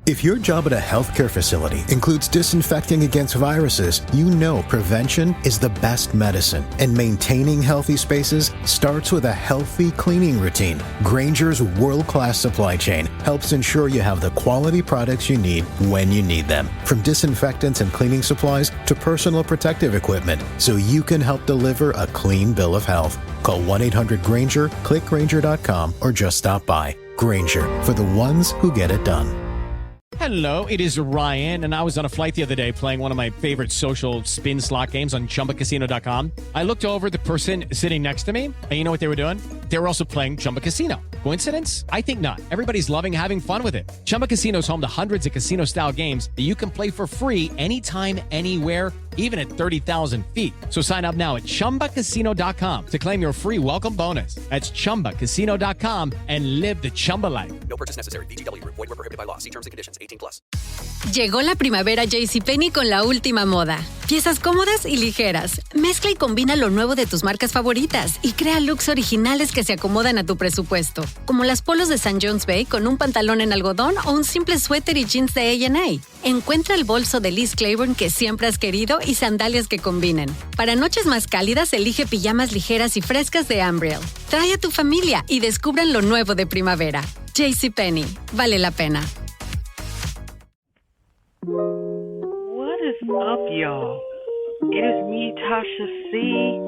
If your job at a healthcare facility includes disinfecting against viruses, you know prevention is the best medicine. And maintaining healthy spaces starts with a healthy cleaning routine. Grainger's world-class supply chain helps ensure you have the quality products you need when you need them. From disinfectants and cleaning supplies to personal protective equipment, so you can help deliver a clean bill of health. Call 1-800-GRAINGER, click Grainger.com, or just stop by. Grainger, for the ones who get it done. Hello, it is Ryan, and I was on a flight the other day playing one of my favorite social spin slot games on ChumbaCasino.com. I looked over at the person sitting next to me, and you know what they were doing? They were also playing Chumba Casino. Coincidence? I think not. Everybody's loving having fun with it. Chumba Casino is home to hundreds of casino-style games that you can play for free anytime, anywhere, even at 30,000 feet. So sign up now at ChumbaCasino.com to claim your free welcome bonus. That's ChumbaCasino.com and live the Chumba life. No purchase necessary. VGW. Void where prohibited by law. See terms and conditions. 18+. Llegó la primavera JCPenney con la última moda. Piezas cómodas y ligeras. Mezcla y combina lo nuevo de tus marcas favoritas y crea looks originales que se acomodan a tu presupuesto. Como las polos de St. John's Bay con un pantalón en algodón o un simple suéter y jeans de A&A. Encuentra el bolso de Liz Claiborne que siempre has querido y sandalias que combinen. Para noches más cálidas, elige pijamas ligeras y frescas de Ambriel. Trae a tu familia y descubran lo nuevo de primavera. JCPenney. Vale la pena. What is up, y'all? It is me, Tasha C.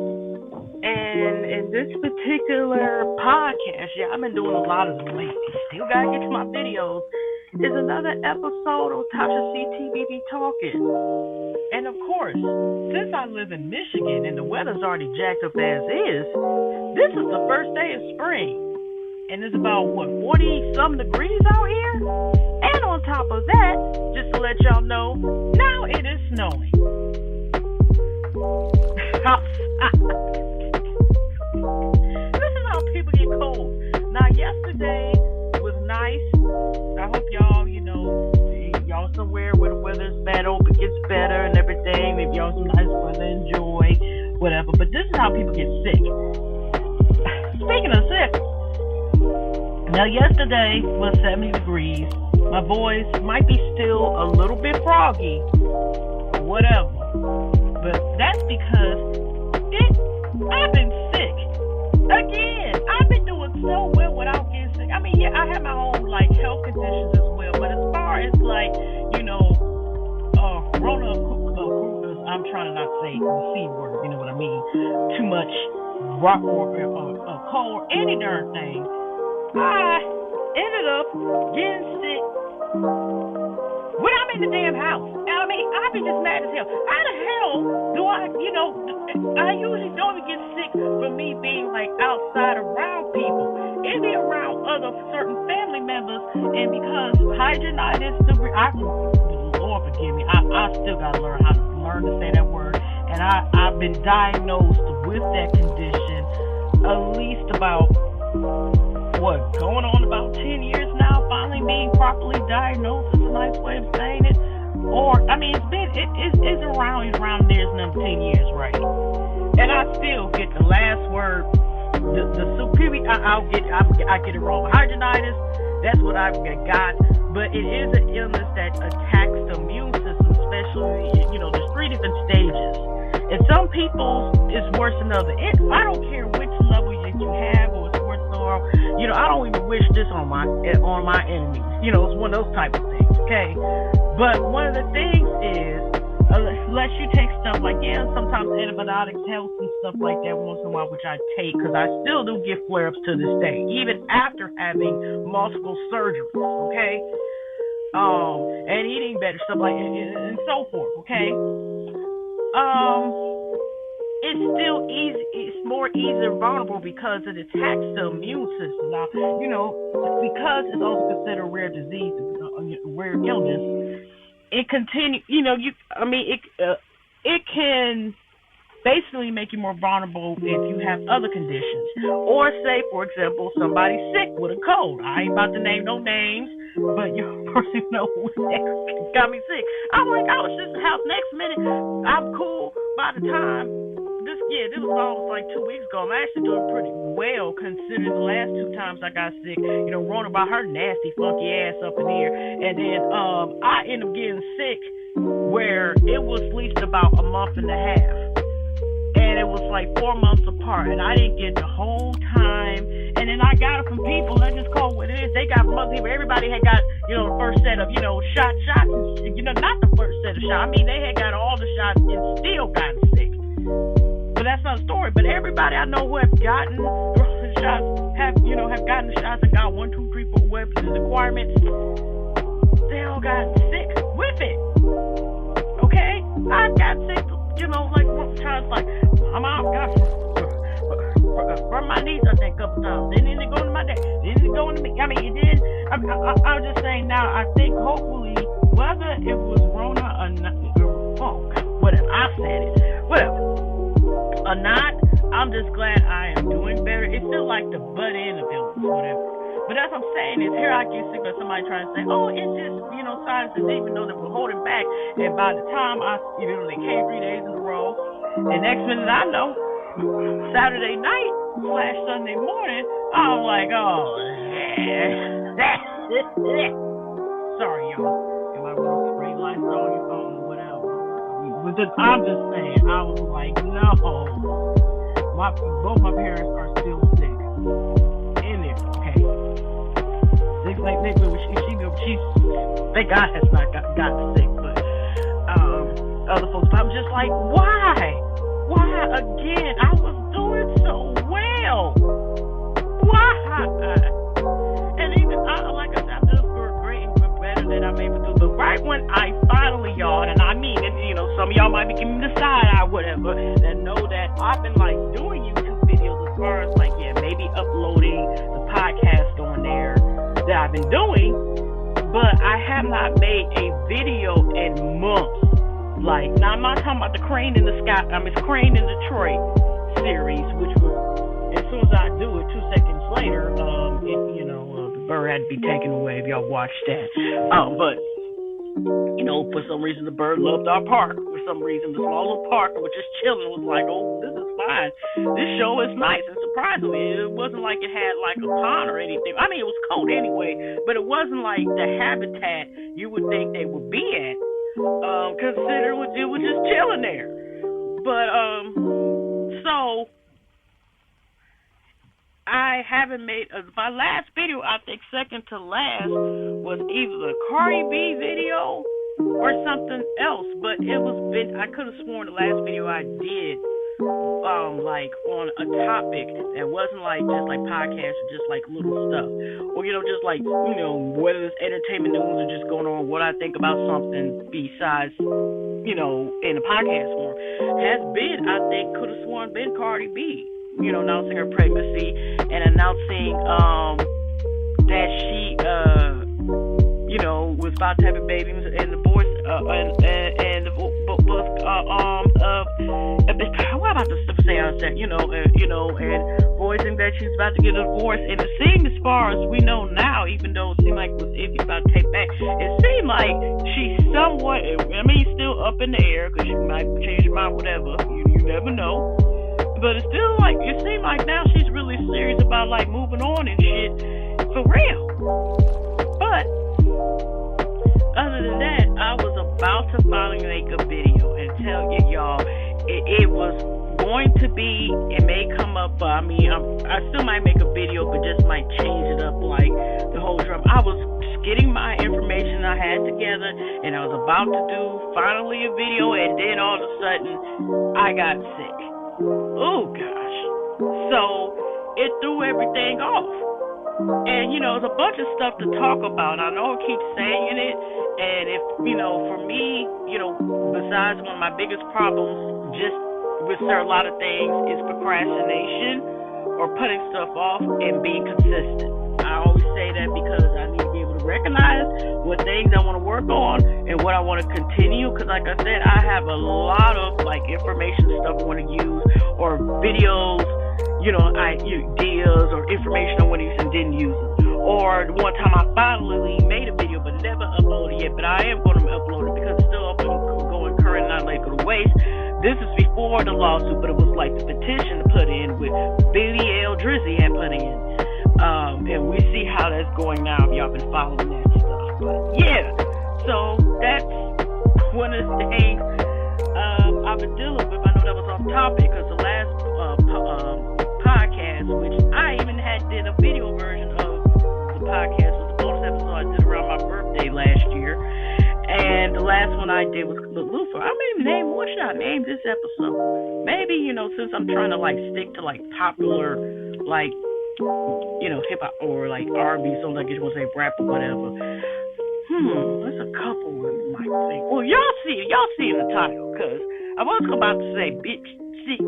And in this particular podcast, I've been doing a lot of them lately. Still gotta get to my videos. Is another episode of Tasha C TBB Talking. And of course, since I live in Michigan and the weather's already jacked up as is, this is the first day of spring. And it's about, 40-some degrees out here? And on top of that, just to let y'all know, now it is snowing. This is how people get cold. Now, yesterday was nice. I hope y'all, y'all somewhere where the weather's bad, hope it gets better and everything. Maybe y'all some nice weather, enjoy, whatever. But this is how people get sick. Speaking of sick, now yesterday was 70 degrees. My voice might be still a little bit froggy, whatever. But that's because I've been sick. Again, I've been doing so well without getting sick. I mean, yeah, I have my own, health conditions as well. But as far as, corona, I'm trying to not say the C word, you know what I mean? Too much rock or cold or any darn thing. I ended up getting sick when I'm in the damn house. I mean, I'd be just mad as hell. How the hell do I usually don't even get sick from me being outside around people. It'd be around other certain family members, and because hydronitis, Lord forgive me, I still gotta learn to say that word, and I've been diagnosed with that condition at least about going on about 10 years now, finally being properly diagnosed is a nice way of saying it. Or, I mean, it's around there's another 10 years, right? And I still get the last word, the superior, I get it wrong. Hydronitis, that's what I've got, but it is an illness that attacks the immune system, especially, there's 3 different stages. And some people, it's worse than others. I don't care which level you have, or it's worse than I don't even wish this on my enemies. It's one of those type of things, okay? But one of the things is, unless you take stuff sometimes antibiotics help and stuff like that once in a while, which I take, because I still do get flare-ups to this day, even after having multiple surgeries, okay? And eating better, stuff like that, and so forth, okay? It's still easy. It's more easy and vulnerable because it attacks the immune system. Now, because it's also considered a rare disease, rare illness. It continue. It can basically make you more vulnerable if you have other conditions, or say, for example, somebody's sick with a cold. I ain't about to name no names, but you person know who got me sick. I'm like, I was just house next minute. I'm cool. By the time this was almost like 2 weeks ago. I'm actually doing pretty well considering the last 2 times I got sick. You know, Rona brought her nasty, funky ass up in here. And then I ended up getting sick where it was at least about a month and a half. And it was like 4 months apart. And I didn't get the whole time. And then I got it from people. Let's just call it what it is. They got from other people. Everybody had got, you know, the first set of, you know, shots. You know, not the first set of shots. I mean, they had got all the shots and still got sick. But that's not a story. But everybody I know who have gotten the shots have gotten the shots and got 1, 2, 3, 4 weapons requirements. They all got sick with it. Okay, I got sick. You know, like one time, like I'm out, got from my knees. I think a couple times. Then it go into my neck. Then it go into me. I mean, it did. I'm just saying now. I think hopefully, whether it was Rona or not, whatever. I said it. Whatever. Or not, I'm just glad I am doing better. It's still like the butt end of illness, whatever. But as I'm saying is, here I get sick of somebody trying to say, oh, it's just, you know, sinuses, even though they were holding back. And by the time they came 3 days in a row, and next minute I know, Saturday night / Sunday morning, I'm like, oh, sorry, y'all. Am I going to spray lights on your phone or whatever? I'm just saying, I was like, no. Both my parents are still sick. In there, okay. She thank God has not gotten sick, but other folks. But I'm just like, why? Why again? I was doing so well. Why? And even like I said, I'm just great and better than I'm able to. But right when I finally, y'all, and I mean, and you know, some of y'all might be giving me the side eye, whatever, and know that I've been like doing YouTube videos as far as like, yeah, maybe uploading the podcast on there that I've been doing, but I have not made a video in months. Like, now I'm not talking about the Crane in the Sky, it's Crane in Detroit series, which was, as soon as I do it, 2 seconds later, the bird had to be taken away if y'all watched that. But, you know, for some reason the bird loved our park. For some reason the small little park was just chilling, was like, oh, this is fine. This show is nice. And surprisingly, it wasn't like it had like a pond or anything. I mean, it was cold anyway, but it wasn't like the habitat you would think they would be at. Consider it was just chilling there. But so I haven't made my last video. I think second to last was either the Cardi B video or something else. But I could have sworn the last video I did, like on a topic that wasn't like just like podcasts or just like little stuff, or just like whether it's entertainment news or just going on what I think about something besides in a podcast form has been, I think, could have sworn been Cardi B, announcing her pregnancy and announcing that she was about to have a baby and the voice and the what about the stuff say on set, and voicing that she's about to get a divorce. And it seemed, as far as we know now, even though it seemed like it was iffy about to take back, it seemed like she's somewhat, still up in the air because she might change her mind, whatever. You never know. But it's still like, it seemed like now she's really serious about like moving on and shit for real. But other than that, I was about to finally make a video and tell y'all it was going to be, it may come up, but I still might make a video, but just might change it up like the whole drum. I was just getting my information I had together, and I was about to do finally a video, and then all of a sudden I got sick. Oh gosh. So it threw everything off. And there's a bunch of stuff to talk about. I know I keep saying it, and if for me, besides one of my biggest problems just with a lot of things is procrastination or putting stuff off and being consistent. I always say that because I need to be able to recognize what things I want to work on and what I want to continue, because like I said, I have a lot of like information stuff I want to use, or videos, ideas or information I want to use and didn't use it, Or the one time I finally made a video but never uploaded yet, but I am going to upload it because it's still up and going current and not let it go to waste. This is before the lawsuit, but it was like the petition to put in with Billy L. Drizzy had put in. And we see how that's going now if y'all been following that stuff. But yeah, so that's one of the things I've been dealing with. I know that was off topic because the last podcast, which I even did a video version of the podcast, was the bonus episode I did around my birthday last year. And the last one I did was Lufa. I may name, what should I name this episode? Maybe, since I'm trying to stick to popular, hip hop or R&B, so I just want to say rap or whatever. There's a couple of them might think. Well, y'all see in the title, because I was about to say bitch, see,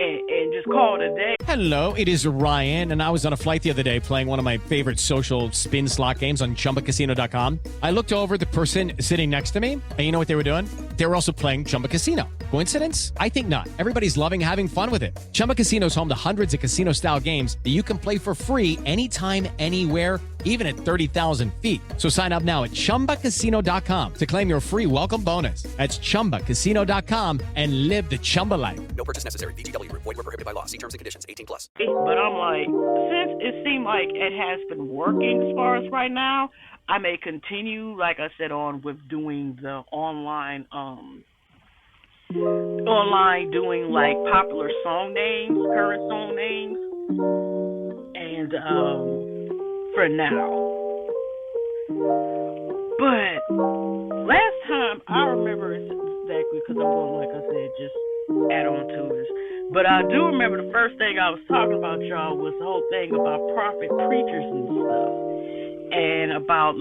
and just call it a day. Hello, it is Ryan, and I was on a flight the other day playing one of my favorite social spin slot games on ChumbaCasino.com. I looked over at the person sitting next to me, and you know what they were doing? They were also playing Chumba Casino. Coincidence? I think not. Everybody's loving having fun with it. Chumba Casino is home to hundreds of casino-style games that you can play for free anytime, anywhere, even at 30,000 feet. So sign up now at ChumbaCasino.com to claim your free welcome bonus. That's ChumbaCasino.com and live the Chumba life. No purchase necessary. VGW. Void were prohibited by law. See terms and conditions. 18+. But I'm since it seemed like it has been working as far as right now, I may continue, like I said, on with doing the online doing popular song names, current song names, and for now. But last time I remember exactly, because I'm going, like I said, just add on to this. But I do remember the first thing I was talking about, y'all, was the whole thing about prophet preachers and stuff. And about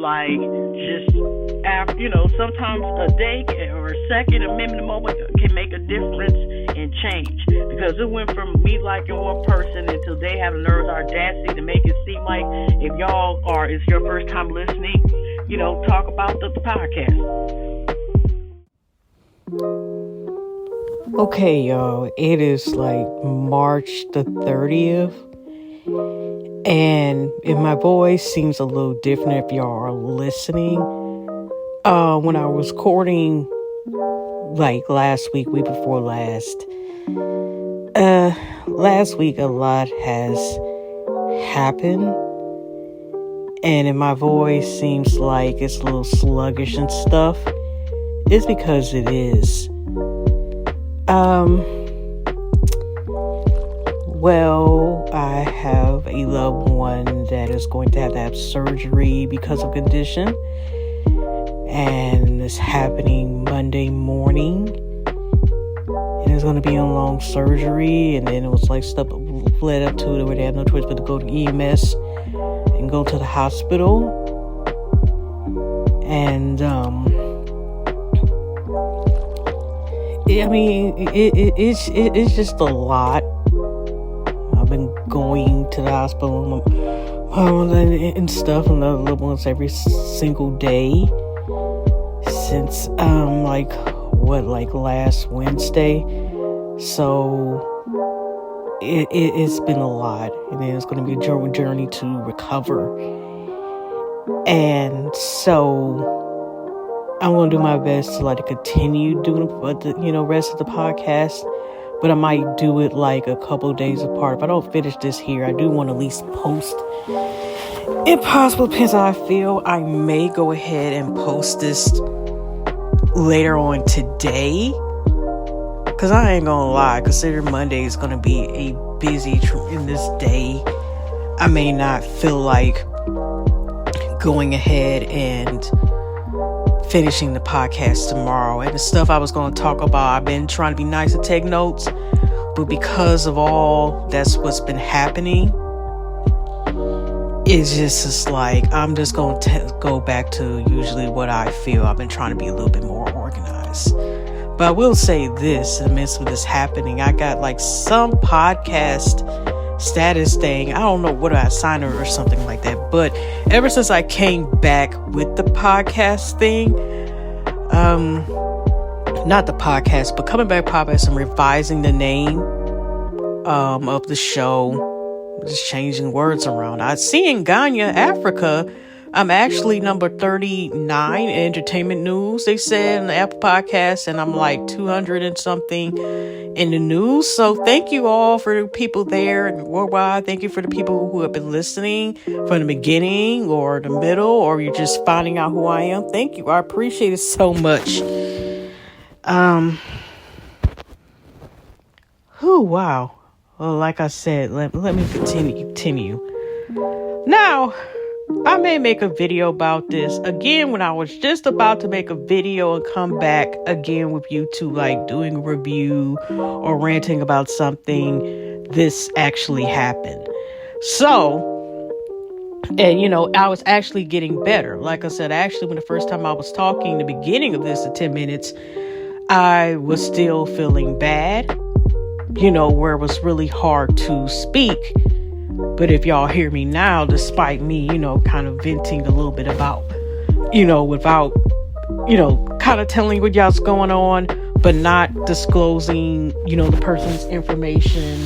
just after, sometimes a day or a second, a minute, a moment can make a difference and change. Because it went from me liking one person until they have the nerves or audacity to make it seem like if y'all it's your first time listening, talk about the podcast. Okay, y'all, it is March the 30th. And if my voice seems a little different if y'all are listening, when I was recording last week before last, last week a lot has happened, and if my voice seems like it's a little sluggish and stuff, it's because it is. Well, I have a loved one that is going to have surgery because of condition, and it's happening Monday morning, and it's going to be a long surgery, and then it was stuff led up to it where they had no choice but to go to EMS and go to the hospital, and it's just a lot. I've been going to the hospital and stuff and the little ones every single day since last Wednesday. So it's been a lot, and then it's going to be a journey to recover. And so I'm going to do my best to continue doing the rest of the podcast. But I might do it a couple days apart. If I don't finish this here, I do want to at least post. If possible, depends how I feel. I may go ahead and post this later on today. Because I ain't going to lie. Consider Monday is going to be a busy in this day. I may not feel like going ahead and finishing the podcast tomorrow. And the stuff I was going to talk about, I've been trying to be nice and take notes, but because of all that's what's been happening, it's just I'm just going to go back to usually what I feel. I've been trying to be a little bit more organized. But I will say this, in the midst of this happening, I got some podcast status thing. I don't know what I signed or something like that. But ever since I came back with the podcast thing, not the podcast, but coming back podcast and revising the name of the show, just changing words around. I see in Ghana, Africa, I'm actually number 39 in entertainment news, they said in the Apple Podcast, and I'm like 200 and something in the news. So thank you all for the people there and worldwide. Thank you for the people who have been listening from the beginning or the middle, or you're just finding out who I am. Thank you. I appreciate it so much. Wow. Well, like I said, let me continue. Now, I may make a video about this again when I was just about to make a video and come back again with YouTube, like doing a review or ranting about something. This actually happened. So, and I was actually getting better. Like I said, actually, when the first time I was talking, the beginning of this, at 10 minutes, I was still feeling bad, where it was really hard to speak. But if y'all hear me now, despite me, kind of venting a little bit about, without, kind of telling what y'all's going on, but not disclosing, the person's information,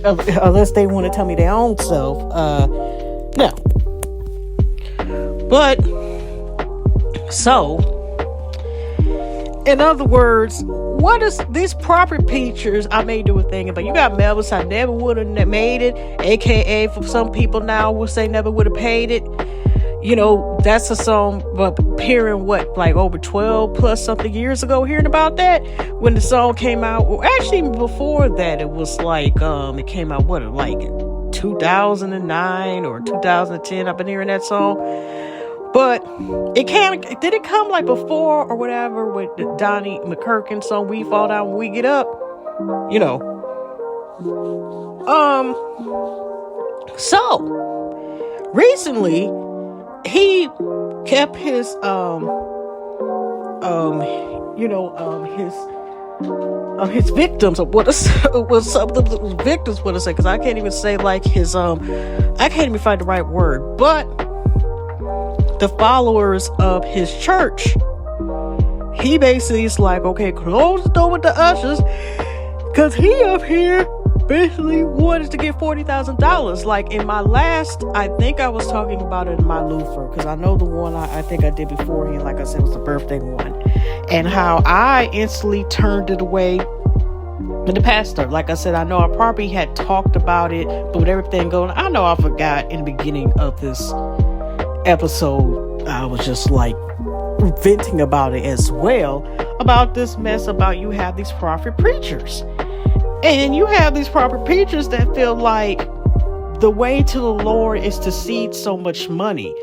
unless they want to tell me their own self. No. But, so, in other words, what is these profit pictures? I may do a thing about. You got Melvis, I never would have made it, aka for some people now will say never would have paid it. That's a song appearing like over 12 plus something years ago, hearing about that when the song came out. Well, actually before that, it was like it came out like 2009 or 2010. I've been hearing that song. But did it come like before or whatever with the Donnie McKirkin song, We Fall Down When We Get Up? So recently he kept his his victims, or what some of the victims want to say, because I can't even say like his I can't even find the right word, but the followers of his church, he basically is like, okay, close the door with the ushers, because he up here basically wanted to get $40,000. Like in my last, I think I was talking about it in my Lufer, because I know the one I think I did beforehand, like I said, was the birthday one, and how I instantly turned it away. But the pastor, like I said, I know I probably had talked about it, but with everything going, I know I forgot in the beginning of this episode, I was just like venting about it as well, about this mess about you have these prophet preachers, and you have these prophet preachers that feel like the way to the Lord is to seed so much money,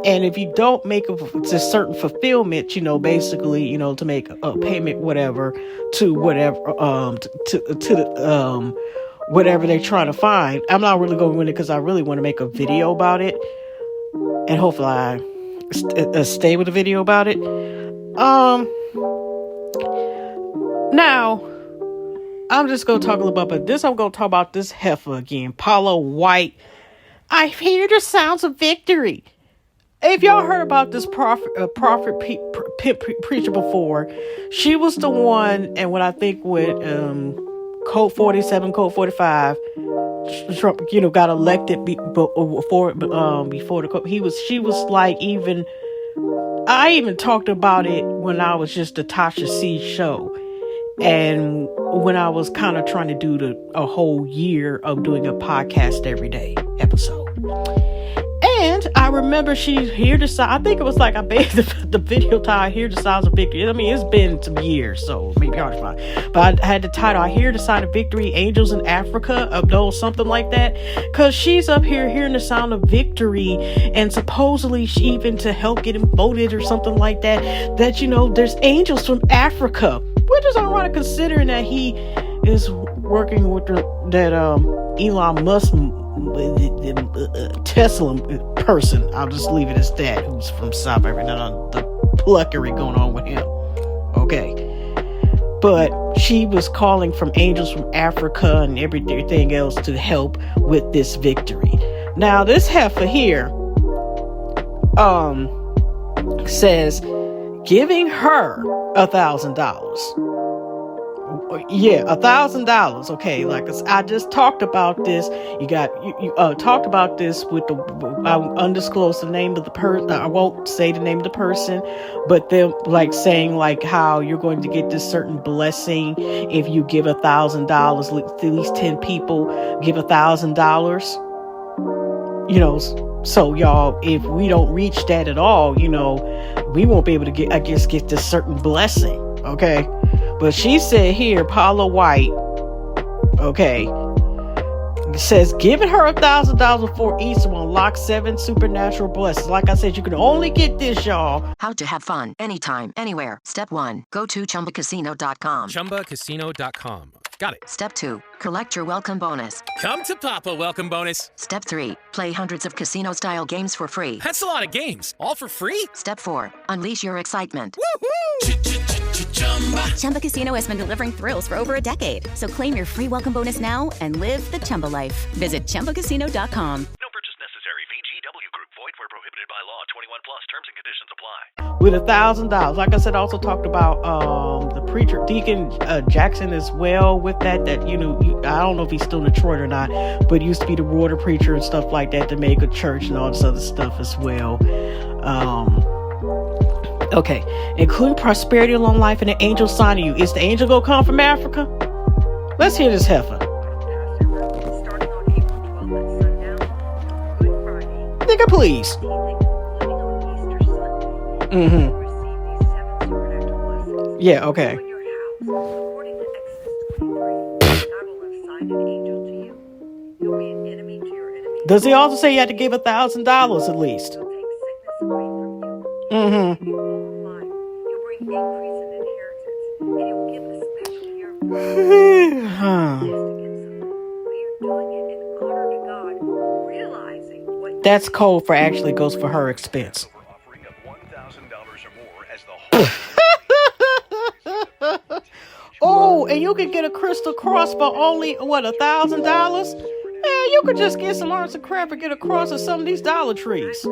and if you don't make a certain fulfillment, basically, to make a payment, whatever, to whatever, to whatever they're trying to find. I'm not really going with it because I really want to make a video about it. And hopefully I stay with the video about it. Now, I'm just going to talk a little bit about this. I'm going to talk about this heifer again. Paula White. I hear the sounds of victory. If y'all heard about this prophet preacher before, she was the one, and when I think with Code 47, Code 45, Trump, got elected before the she was like, I even talked about it when I was just the Tasha C show, and when I was kind of trying to do a whole year of doing a podcast every day episode. And I remember she hear the sound. I think it was like I made the video title, I Hear the Sounds of Victory. I mean, it's been some years, so maybe hard to find. But I had the title, I Hear the Sound of Victory, Angels in Africa, something like that. Because she's up here hearing the sound of victory, and supposedly she even to help get him voted or something like that, there's angels from Africa. Which is ironic considering that he is working with that Elon Musk, Tesla person. I'll just leave it as that, who's from South Africa. The pluckery going on with him. Okay. But she was calling from angels from Africa and everything else to help with this victory. Now, this heifer here says giving her $1,000. Yeah, $1,000. Okay, like I just talked about this. You talked about this with the I undisclosed the name of the person. I won't say the name of the person, but they're like saying like how you're going to get this certain blessing if you give $1,000. At least 10 people give $1,000. So y'all, if we don't reach that at all, we won't be able to get this certain blessing. Okay. But she said here, Paula White, okay, says giving her $1,000 before Easter will unlock 7 supernatural blessings. Like I said, you can only get this, y'all. How to have fun anytime, anywhere. Step 1, go to ChumbaCasino.com. ChumbaCasino.com. Got it. Step 2, collect your welcome bonus. Come to Papa welcome bonus. Step 3, play hundreds of casino-style games for free. That's a lot of games, all for free? Step 4, unleash your excitement. Woohoo! Chumba Casino has been delivering thrills for over a decade. So claim your free welcome bonus now and live the Chumba life. Visit ChumbaCasino.com. No purchase necessary. VGW Group. Void where prohibited by law. 21 plus. Terms and conditions apply. With $1,000. Like I said, I also talked about the preacher, Deacon Jackson as well with that, I don't know if he's still in Detroit or not, but used to be the water preacher and stuff like that to make a church and all this other stuff as well. Okay, include prosperity, long life, and an angel sign of you. Is the angel gonna come from Africa? Let's hear this heifer. Nigga, please. Yeah, okay. Does he also say you had to give $1,000 at least? That's code for actually goes for her expense. Oh, and you can get a crystal cross for only $1,000? Man, you could just get some arts and crap and get a cross at some of these Dollar Trees.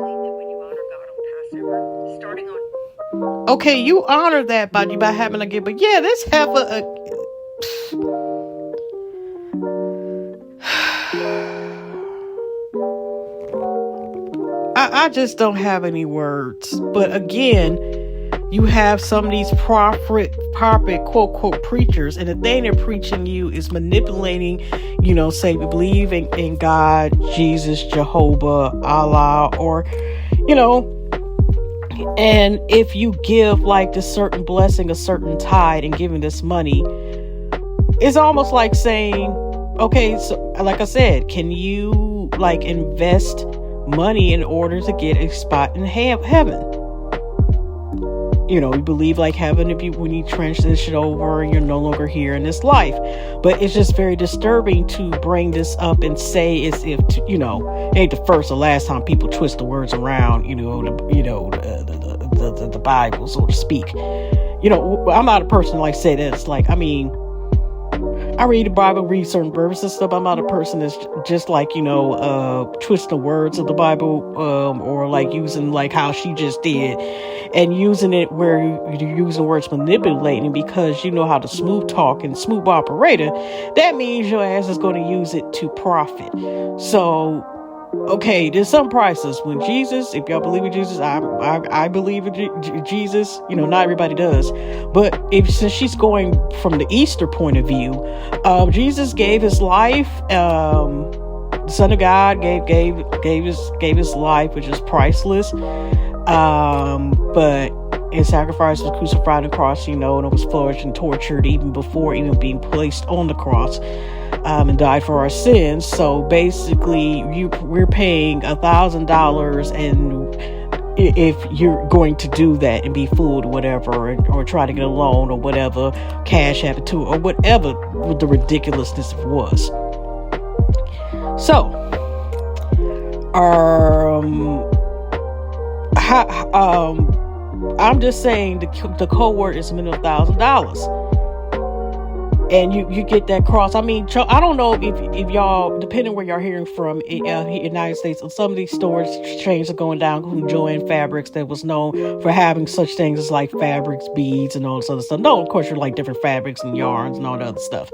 Okay, you honor that by having a gift, but yeah, this heifer. I just don't have any words. But again, you have some of these prophet, quote, preachers, and the thing they're preaching you is manipulating, say we believe in God, Jesus, Jehovah, Allah, or, and if you give like this certain blessing, a certain tithe, and giving this money, it's almost like saying, okay, so like I said, can you like invest money in order to get a spot in heaven? You believe like heaven when you transition over and you're no longer here in this life. But it's just very disturbing to bring this up and say as if, ain't the first or last time people twist the words around, the Bible, so to speak. I'm not a person like say this. Like, I read the Bible, read certain verses and stuff. I'm not a person that's just like, twist the words of the Bible, or like using like how she just did and using it where you're using words manipulating because you know how to smooth talk and smooth operator. That means your ass is going to use it to profit. So, okay, there's some prices when Jesus, if y'all believe in Jesus, I believe in Jesus, not everybody does, but since she's going from the Easter point of view, Jesus gave his life, the Son of God gave his life, which is priceless, but his sacrifice was crucified on the cross, and it was flourished and tortured even before even being placed on the cross. And died for our sins. So basically, we're paying $1,000, and if you're going to do that and be fooled or whatever, or try to get a loan or whatever, CashApp to, or whatever the ridiculousness was. So, I'm just saying the code word is minimum $1,000. and you get that cross. I mean, I don't know if y'all, depending where y'all hearing from in the United States, some of these stores chains are going down, including Joann Fabrics, that was known for having such things as like fabrics, beads, and all this other stuff. No, of course, you're like different fabrics and yarns and all the other stuff.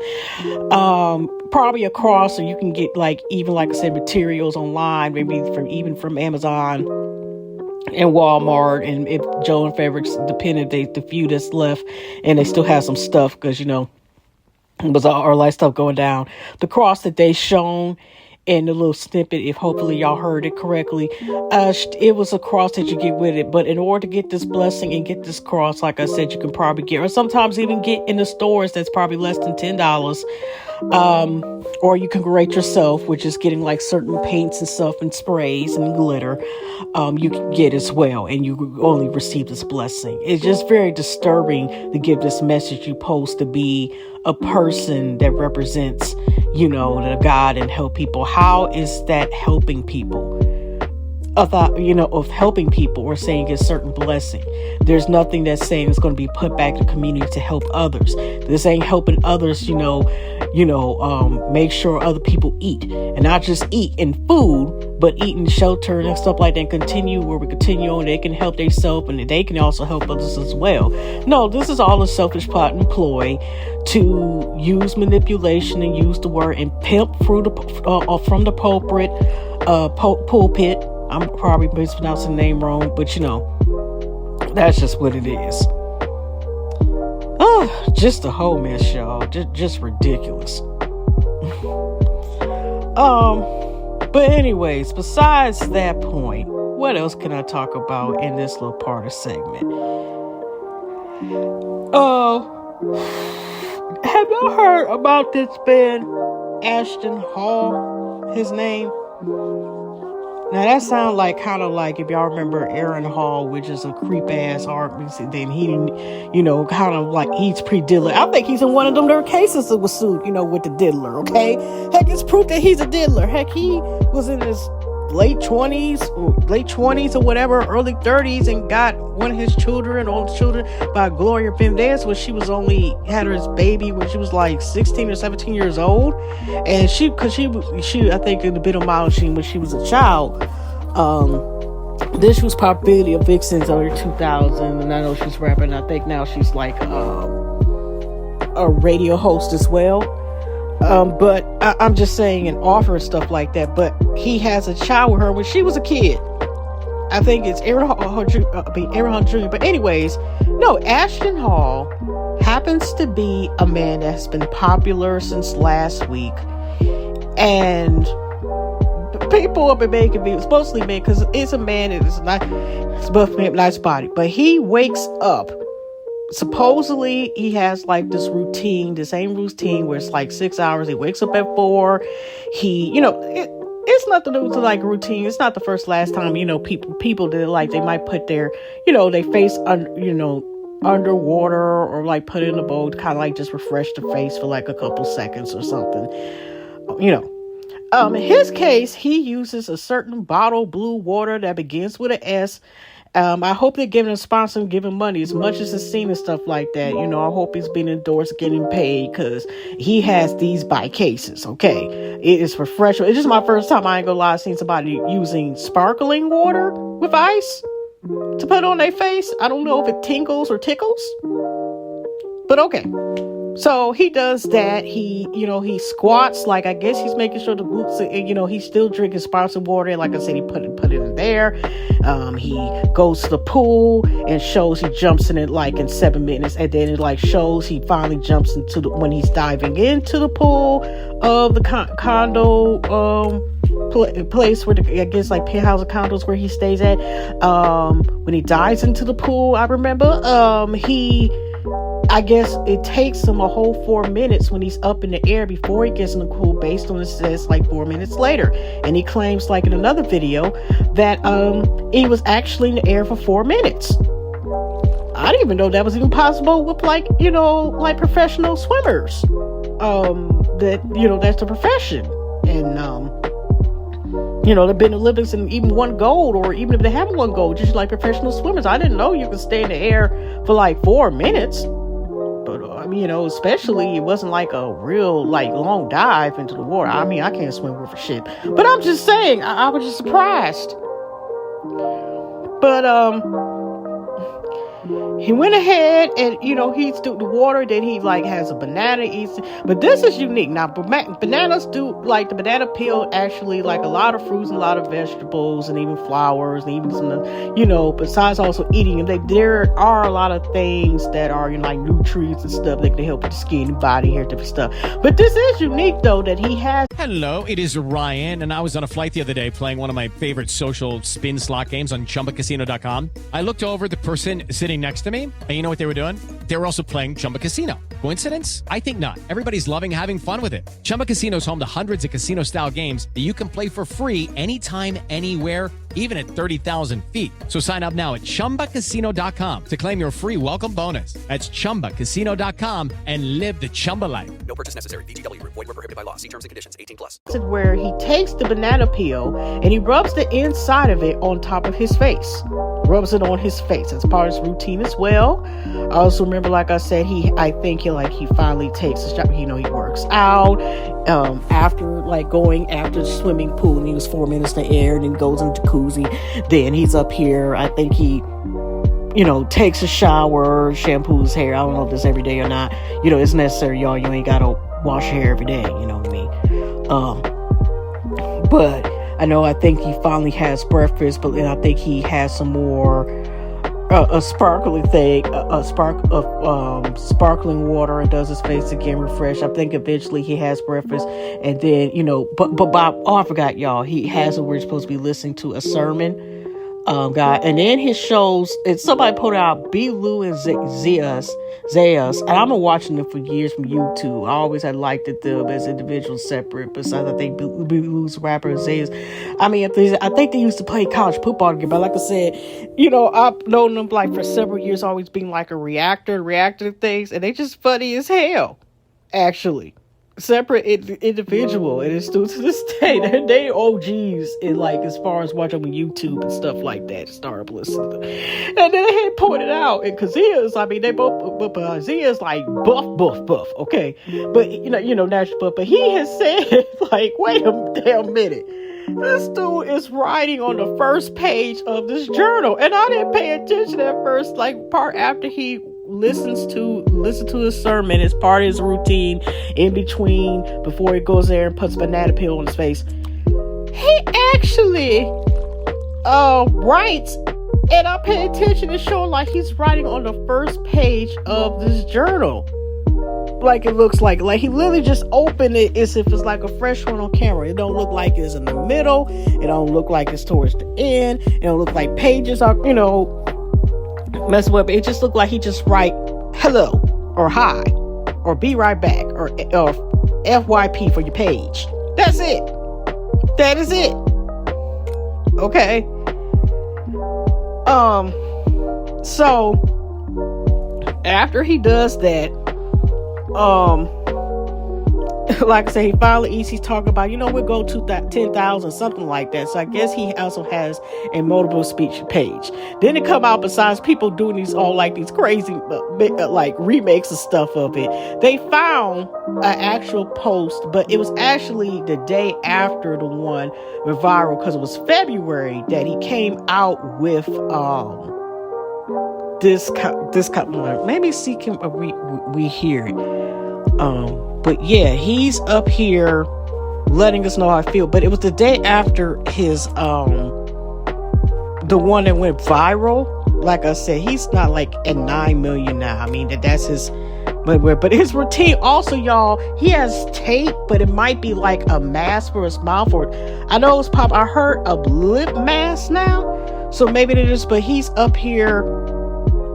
Probably a cross, or you can get like, even like I said, materials online, maybe from Amazon and Walmart, and if Joann Fabrics, depending, the few that's left, and they still have some stuff, because it was all like stuff going down. The cross that they shown in the little snippet, if hopefully y'all heard it correctly, it was a cross that you get with it. But in order to get this blessing and get this cross, like I said, you can probably get, or sometimes even get in the stores, that's probably less than $10. Or you can rate yourself, which is getting like certain paints and stuff and sprays and glitter. You can get as well, and you only receive this blessing. It's just very disturbing to give this message. You're supposed to be a person that represents, the God and help people. How is that helping people? Of helping people or saying a certain blessing. There's nothing that's saying it's going to be put back to the community to help others. This ain't helping others, make sure other people eat, and not just eat in food, but eat in shelter and stuff like that. And continue where we continue on. They can help themselves, and they can also help others as well. No, this is all a selfish plot and ploy to use manipulation and use the word and pimp through from the pulpit. I'm probably mispronouncing the name wrong, but that's just what it is. Oh, just a whole mess, y'all. Just ridiculous. But anyways, besides that point, what else can I talk about in this little part of segment? Have y'all heard about this band, Ashton Hall, his name? Now that sounds like kind of like, if y'all remember Aaron Hall, which is a creep ass artist, then he, kind of like, he's pre-diddler. I think he's in one of them little cases that was sued, with the diddler, okay? Heck, it's proof that he's a diddler. Heck, he was in his late 20s or whatever, early 30s, and got one of his children, oldest children, by Gloria Fernandez, when she was had her baby when she was like 16 or 17 years old. And she I think in the bit of modeling when she was a child. This was probably a vixen early 2000, and I know she's rapping. I think now she's like a radio host as well. But I'm just saying, and offering stuff like that. But he has a child with her when she was a kid. I think it's Aaron Hall Jr. But anyways, no, Ashton Hall happens to be a man that's been popular since last week. And people have been making videos, mostly men, because it's a man and it's not, it's both nice body. But he wakes up. Supposedly he has like this routine, the same routine where it's like 6 hours. He wakes up at 4. He, it's nothing to do with like routine. It's not the last time, people that like, they might put their, they face underwater, or like put it in a bowl to kind of like just refresh the face for like a couple seconds or something, In his case, he uses a certain bottled blue water that begins with an S. I hope they're giving a sponsor and giving money as much as it's seen and stuff like that. I hope he's being endorsed, getting paid, because he has these by cases. Okay, it is refreshing. It's just my first time, I ain't gonna lie, seeing somebody using sparkling water with ice to put on their face. I don't know if it tingles or tickles, but okay. So he does that. He squats, like, I guess he's making sure the boots, he's still drinking sparkling water. Like I said, he put it in there. He goes to the pool and shows he jumps in it like in 7 minutes. And then it like shows he finally jumps into when he's diving into the pool of the condo, place where I guess like penthouse of condos where he stays at. When he dives into the pool, I remember, I guess it takes him a whole 4 minutes when he's up in the air before he gets in the pool, based on it says like 4 minutes later. And he claims, like in another video, that he was actually in the air for 4 minutes. I didn't even know that was even possible with like professional swimmers. That's the profession. And they've been in Olympics and even won gold, or even if they haven't won gold, just like professional swimmers. I didn't know you could stay in the air for like 4 minutes. But especially it wasn't like a real like long dive into the water. I mean, I can't swim worth a shit, but I'm just saying, I was just surprised. But he went ahead and, he's the water. Then he like has a banana, eats. But this is unique. Now, bananas do like the banana peel actually like a lot of fruits and a lot of vegetables and even flowers and even some, besides also eating them, there are a lot of things that are, like nutrients and stuff that can help with the skin and body hair, different stuff. But this is unique though that he has. Hello, it is Ryan, and I was on a flight the other day playing one of my favorite social spin slot games on ChumbaCasino.com. I looked over the person sitting next to me, and you know what they were doing? They were also playing Chumba Casino. Coincidence? I think not. Everybody's loving having fun with it. Chumba Casino is home to hundreds of casino-style games that you can play for free anytime, anywhere, even at 30,000 feet. So sign up now at ChumbaCasino.com to claim your free welcome bonus. That's ChumbaCasino.com and live the Chumba life. No purchase necessary. VGW. Void where prohibited by law. See terms and conditions. 18+. Where he takes the banana peel and he rubs the inside of it on top of his face. Rubs it on his face. That's part of his routine as well. I also remember, like I said, I think he finally takes a shot. He works out after the swimming pool, and he was 4 minutes in the air, and then goes into jacuzzi. Then he's up here. I think he takes a shower, shampoos his hair. I don't know if this every day or not. It's necessary, y'all. You ain't gotta wash your hair every day. You know what I mean? But I think he finally has breakfast, but then I think he has some more a sparkling thing, a sparkling water, and does his face again, refresh. I think eventually he has breakfast, and then but Bob, I forgot, y'all, he has we're supposed to be listening to a sermon, guy, and then his shows. And somebody put out B. Lou and Zayas, and I've been watching them for years from YouTube. I always had liked them as individuals, separate. Besides, I think B. Lou's rapper Zayas. I mean, I think they used to play college football together. But like I said, I've known them like for several years, always being like a reactor to things, and they just funny as hell, actually. Separate individual, and it's still to this day they OGs in like as far as watching on YouTube and stuff like that. Start listening to them. And then they had pointed out, and Kazia's, they both, but Zia's like buff, okay, but natural buff. But he has said like, wait a damn minute, this dude is writing on the first page of this journal, and I didn't pay attention at first. Like part after he listen to his sermon as part of his routine in between before he goes there and puts a banana peel on his face, he actually writes, and I pay attention to show like he's writing on the first page of this journal. Like it looks like he literally just opened it as if it's like a fresh one on camera. It don't look like it's in the middle. It don't look like it's towards the end. It don't look like pages are messing with it. It just looked like he just write hello or hi or be right back or FYP for your page. That's it. That is it. Okay. So after he does that, like I say, he finally eats. He's talking about, we'll go to that 10,000, something like that. So I guess he also has a multiple speech page. Then it come out, besides people doing these crazy like remakes and stuff of it, they found an actual post, but it was actually the day after the one went viral, because it was February that he came out with this couple. Maybe see him we hear it. But yeah, he's up here letting us know how I feel. But it was the day after his the one that went viral. Like I said, he's not like at 9 million now. I mean, that's his. But his routine also, y'all, he has tape, but it might be like a mask for his mouth, or I know it's I heard a lip mask now, so maybe it is. But he's up here,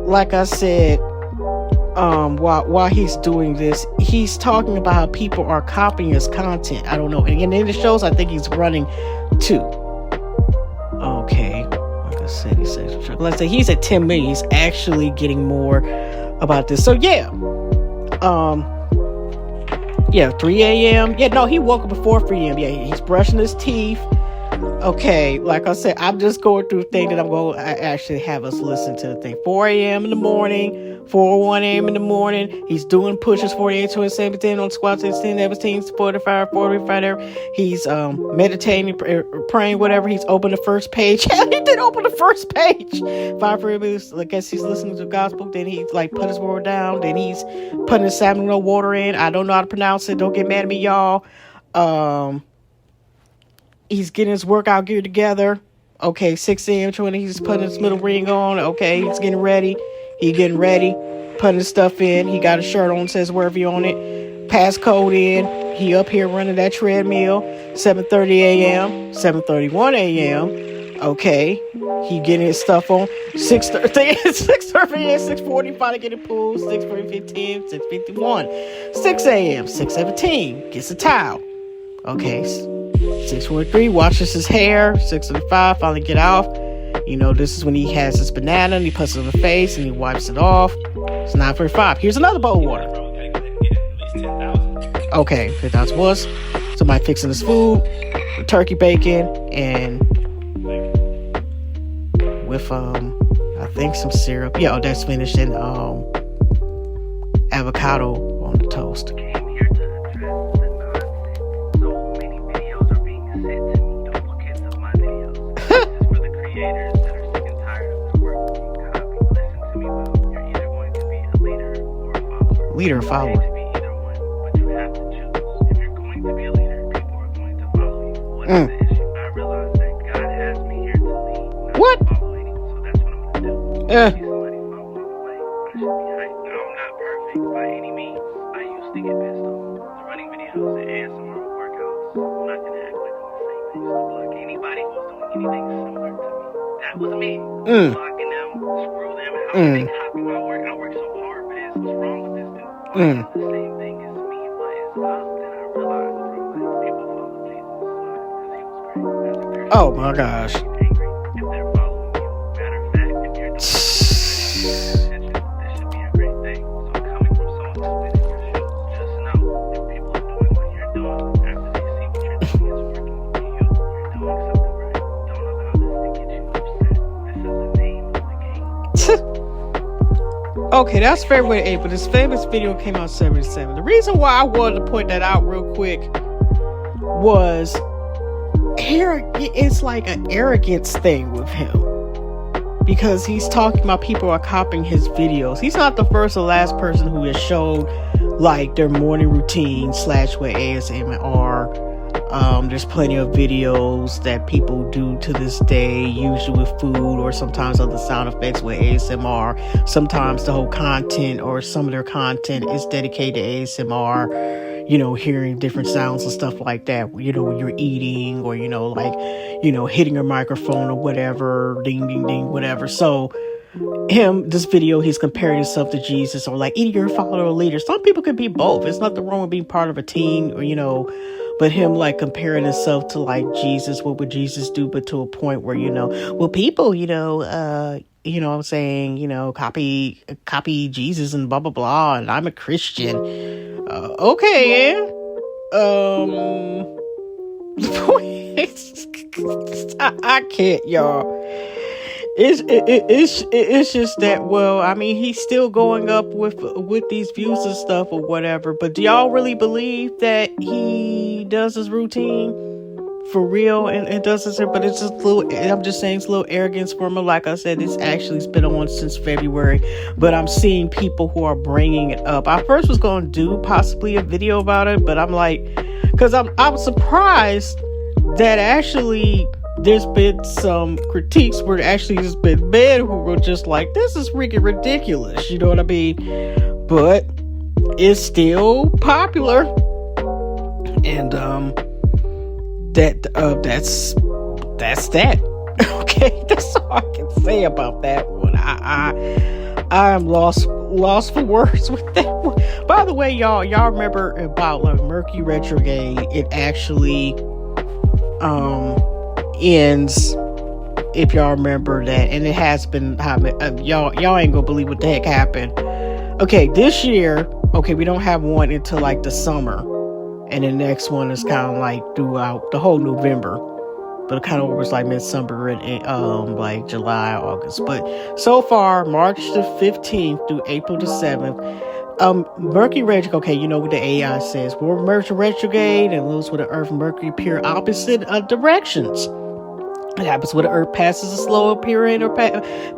like I said. While he's doing this, he's talking about how people are copying his content. I don't know. And in the shows, I think he's running too. Okay. Like I said, let's say he's at 10 million. He's actually getting more about this. So yeah. 3 a.m. Yeah, no, he woke up before 3 a.m. Yeah, he's brushing his teeth. Okay, like I said, I'm just going through the thing that I'm going to actually have us listen to the thing. 4 a.m. in the morning, 4:01 a.m. in the morning. He's doing pushes 48, 27, 10 on squats, 16, 17, 45, 45. He's meditating, praying, whatever. He's opened the first page. Hell, he did open the first page. 5 minutes, I guess he's listening to the gospel. Then he's like put his word down. Then he's putting his salmon water in. I don't know how to pronounce it. Don't get mad at me, y'all. He's getting his workout gear together. Okay, 6 a.m. 20. He's putting his middle ring on. Okay, he's getting ready. Putting his stuff in. He got a shirt on, says Worthy on it. Passcode in. He up here running that treadmill. 7:30 a.m. 7:31 a.m. Okay, he getting his stuff on. 6:30, 6:30, 6:40. Finally getting pulled. 6:15, 6:51. 6 a.m. 6:17. Gets a towel. Okay. 6:43, washes his hair. 6:35, finally get off. You know, this is when he has his banana and he puts it on the face and he wipes it off. It's 9:45. Here's another bowl of water. Okay, 50,000 was somebody fixing his food, turkey bacon, and with I think some syrup. Yeah, that's finished, and avocado on the toast. Leader or follower? What? Oh my gosh. Okay, that's February 8th, but this famous video came out 77. The reason why I wanted to point that out real quick was here it's like an arrogance thing with him, because he's talking about people are copying his videos. He's not the first or last person who has showed like their morning routine / with ASMR. There's plenty of videos that people do to this day, usually with food or sometimes other sound effects with ASMR. Sometimes the whole content or some of their content is dedicated to ASMR, you know, hearing different sounds and stuff like that, you know, when you're eating or, you know, like, you know, hitting a microphone or whatever, ding, ding, ding, whatever. So this video, he's comparing himself to Jesus, or like either you're a follower or a leader. Some people could be both. It's nothing wrong with being part of a team, or, you know, but him like comparing himself to like Jesus, what would Jesus do? But to a point where, you know, well, people, you know what I'm saying, you know, copy Jesus and blah, blah, blah. And I'm a Christian. Okay. I can't, y'all. It's just that, well, I mean, he's still going up with these views and stuff or whatever, but do y'all really believe that he does his routine for real and does this? But it's just I'm just saying it's a little arrogance from him. Like I said, it's been on since February, but I'm seeing people who are bringing it up. I first was going to do possibly a video about it, but I'm like, because I'm surprised that actually there's been some critiques where actually there's been men who were just like, this is freaking ridiculous, you know what I mean? But it's still popular, and that's that. Okay, that's all I can say about that one. I am lost for words with that one. By the way, y'all remember about like Mercury retrograde? It actually ends, if y'all remember that, and it has been y'all ain't gonna believe what the heck happened. Okay, this year, okay, we don't have one until like the summer, and the next one is kind of like throughout the whole November. but it kind of was like midsummer and like July, August. But so far, March the 15th through April the 7th, Mercury retrograde, okay, you know what the AI says. Mercury retrograde and moves with the Earth and Mercury appear opposite directions. It happens when the Earth passes a slower period or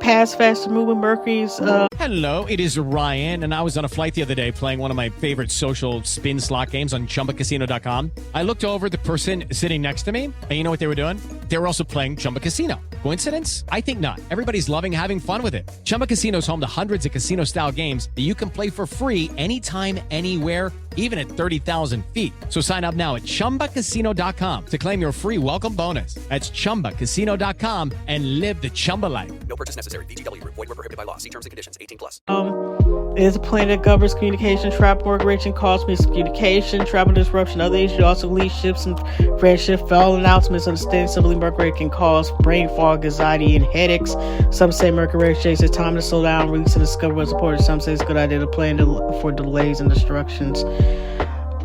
pass faster moving Mercury's. Hello, it is Ryan, and I was on a flight the other day playing one of my favorite social spin slot games on ChumbaCasino.com. I looked over at the person sitting next to me, and you know what they were doing? They were also playing Chumba Casino. Coincidence? I think not. Everybody's loving having fun with it. Chumba Casino is home to hundreds of casino-style games that you can play for free anytime, anywhere, even at 30,000 feet. So sign up now at ChumbaCasino.com to claim your free welcome bonus. That's ChumbaCasino.com and live the Chumba life. No purchase necessary. VGW Group. Void where prohibited by law. See terms and conditions. 18+. It is a planet that governs communication, travel, work, rich, and cause miscommunication, travel disruption, other issues, also lead ships and friendship, fall announcements, understanding simply Mercury can cause brain fog, anxiety, and headaches. Some say Mercury retrograde is time to slow down, release, and discover what's important. Some say it's a good idea to plan for delays and destructions.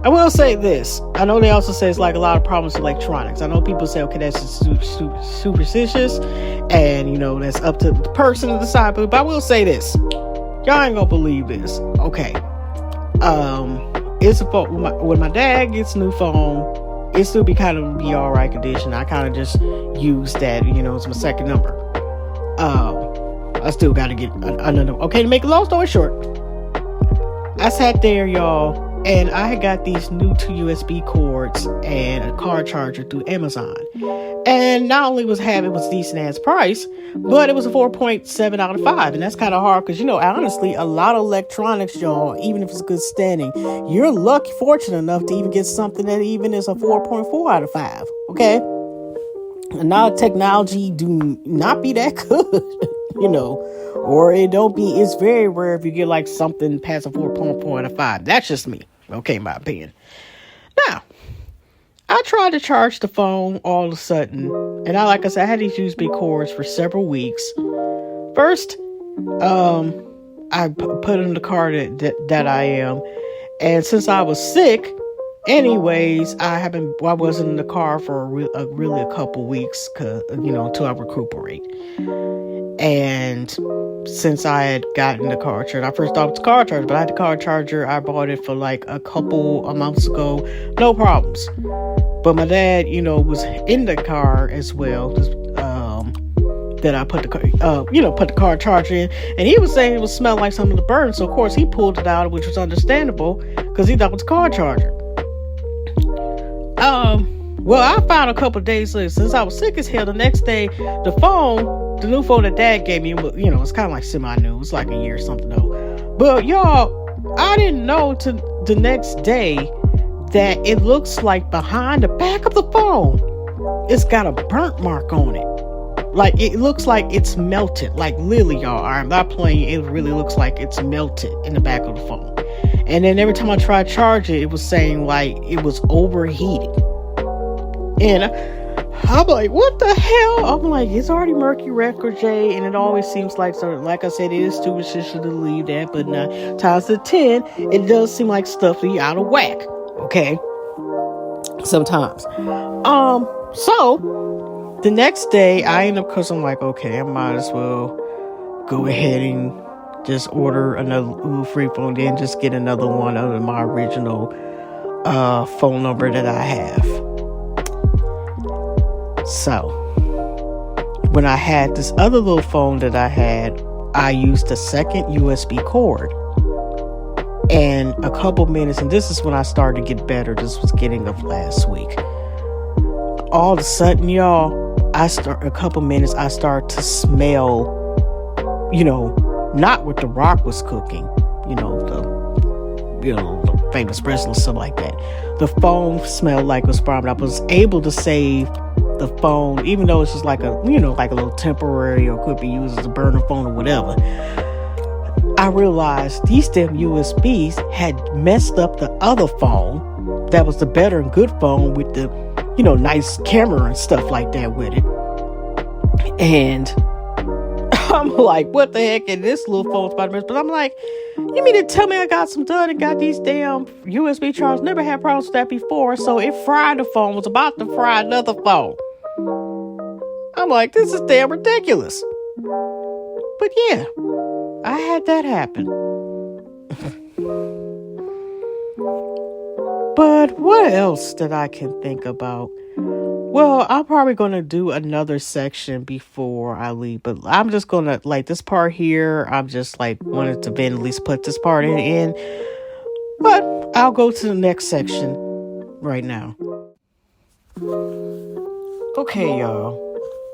I will say this. I know they also say it's like a lot of problems with electronics. I know people say, okay, that's superstitious, and, you know, that's up to the person to decide. But I will say this. Y'all ain't gonna believe this. Okay. It's a phone. When my dad gets a new phone, it still be all right condition. I kind of just use that, you know, it's my second number. I still got to get another. Okay, to make a long story short, I sat there, y'all, and I had got these new 2 USB cords and a car charger through Amazon. And not only was decent ass price, but it was a 4.7 out of 5. And that's kind of hard because, you know, honestly, a lot of electronics, y'all, even if it's good standing, you're fortunate enough to even get something that even is a 4.4 out of 5. Okay? And now technology do not be that good, you know, or it's very rare if you get like something past a 4.4 out of 5. That's just me. Okay, my opinion. Now, I tried to charge the phone all of a sudden, and like I said, I had these USB cords for several weeks. First, I put in the car that I am, and since I was sick, anyways, I wasn't in the car for really a couple weeks, until I recuperate. And since I had gotten the car charger, I first thought it was a car charger, but I had the car charger. I bought it for like a couple of months ago, no problems. But my dad, was in the car as well. That I put the car charger in, and he was saying it was smelling like something to burn. So of course he pulled it out, which was understandable because he thought it was a car charger. Well, I found a couple of days later, since I was sick as hell, the next day, the new phone that Dad gave me, it's kind of like semi-new. It's like a year or something though. But y'all, I didn't know till the next day that it looks like behind the back of the phone, it's got a burnt mark on it. Like, it looks like it's melted. Like, literally, y'all, I'm not playing. It really looks like it's melted in the back of the phone. And then every time I tried to charge it, it was saying, like, it was overheated. And I'm like, what the hell? I'm like, it's already Mercury retrograde, and it always seems like, so, like I said, it is superstitious to leave that, but 9 times to 10, it does seem like stuff be out of whack. Okay? Sometimes. So, the next day, I end up, because I'm like, okay, I might as well go ahead and just order another free phone, then just get another one under my original phone number that I have. So, when I had this other little phone that I had, I used a second USB cord. And a couple minutes, and this is when I started to get better. This was getting of last week. All of a sudden, y'all, a couple minutes, I start to smell, not what The Rock was cooking, the famous wrestler, stuff like that. The phone smelled like it was sprung. I was able to save the phone, even though it's just like a little temporary, or could be used as a burner phone or whatever. I realized these damn USBs had messed up the other phone that was the better and good phone with the, nice camera and stuff like that with it. And I'm like, what the heck? And this little phone's about to mess. But I'm like, you mean to tell me I got some done and got these damn USB chargers? Never had problems with that before. So it fried the phone, was about to fry another phone. I'm like, this is damn ridiculous. But yeah, I had that happen. But what else that I can think about? Well, I'm probably going to do another section before I leave, but I'm just going to, like, this part here, I'm just, like, wanted to at least put this part in, but I'll go to the next section right now. Okay, y'all.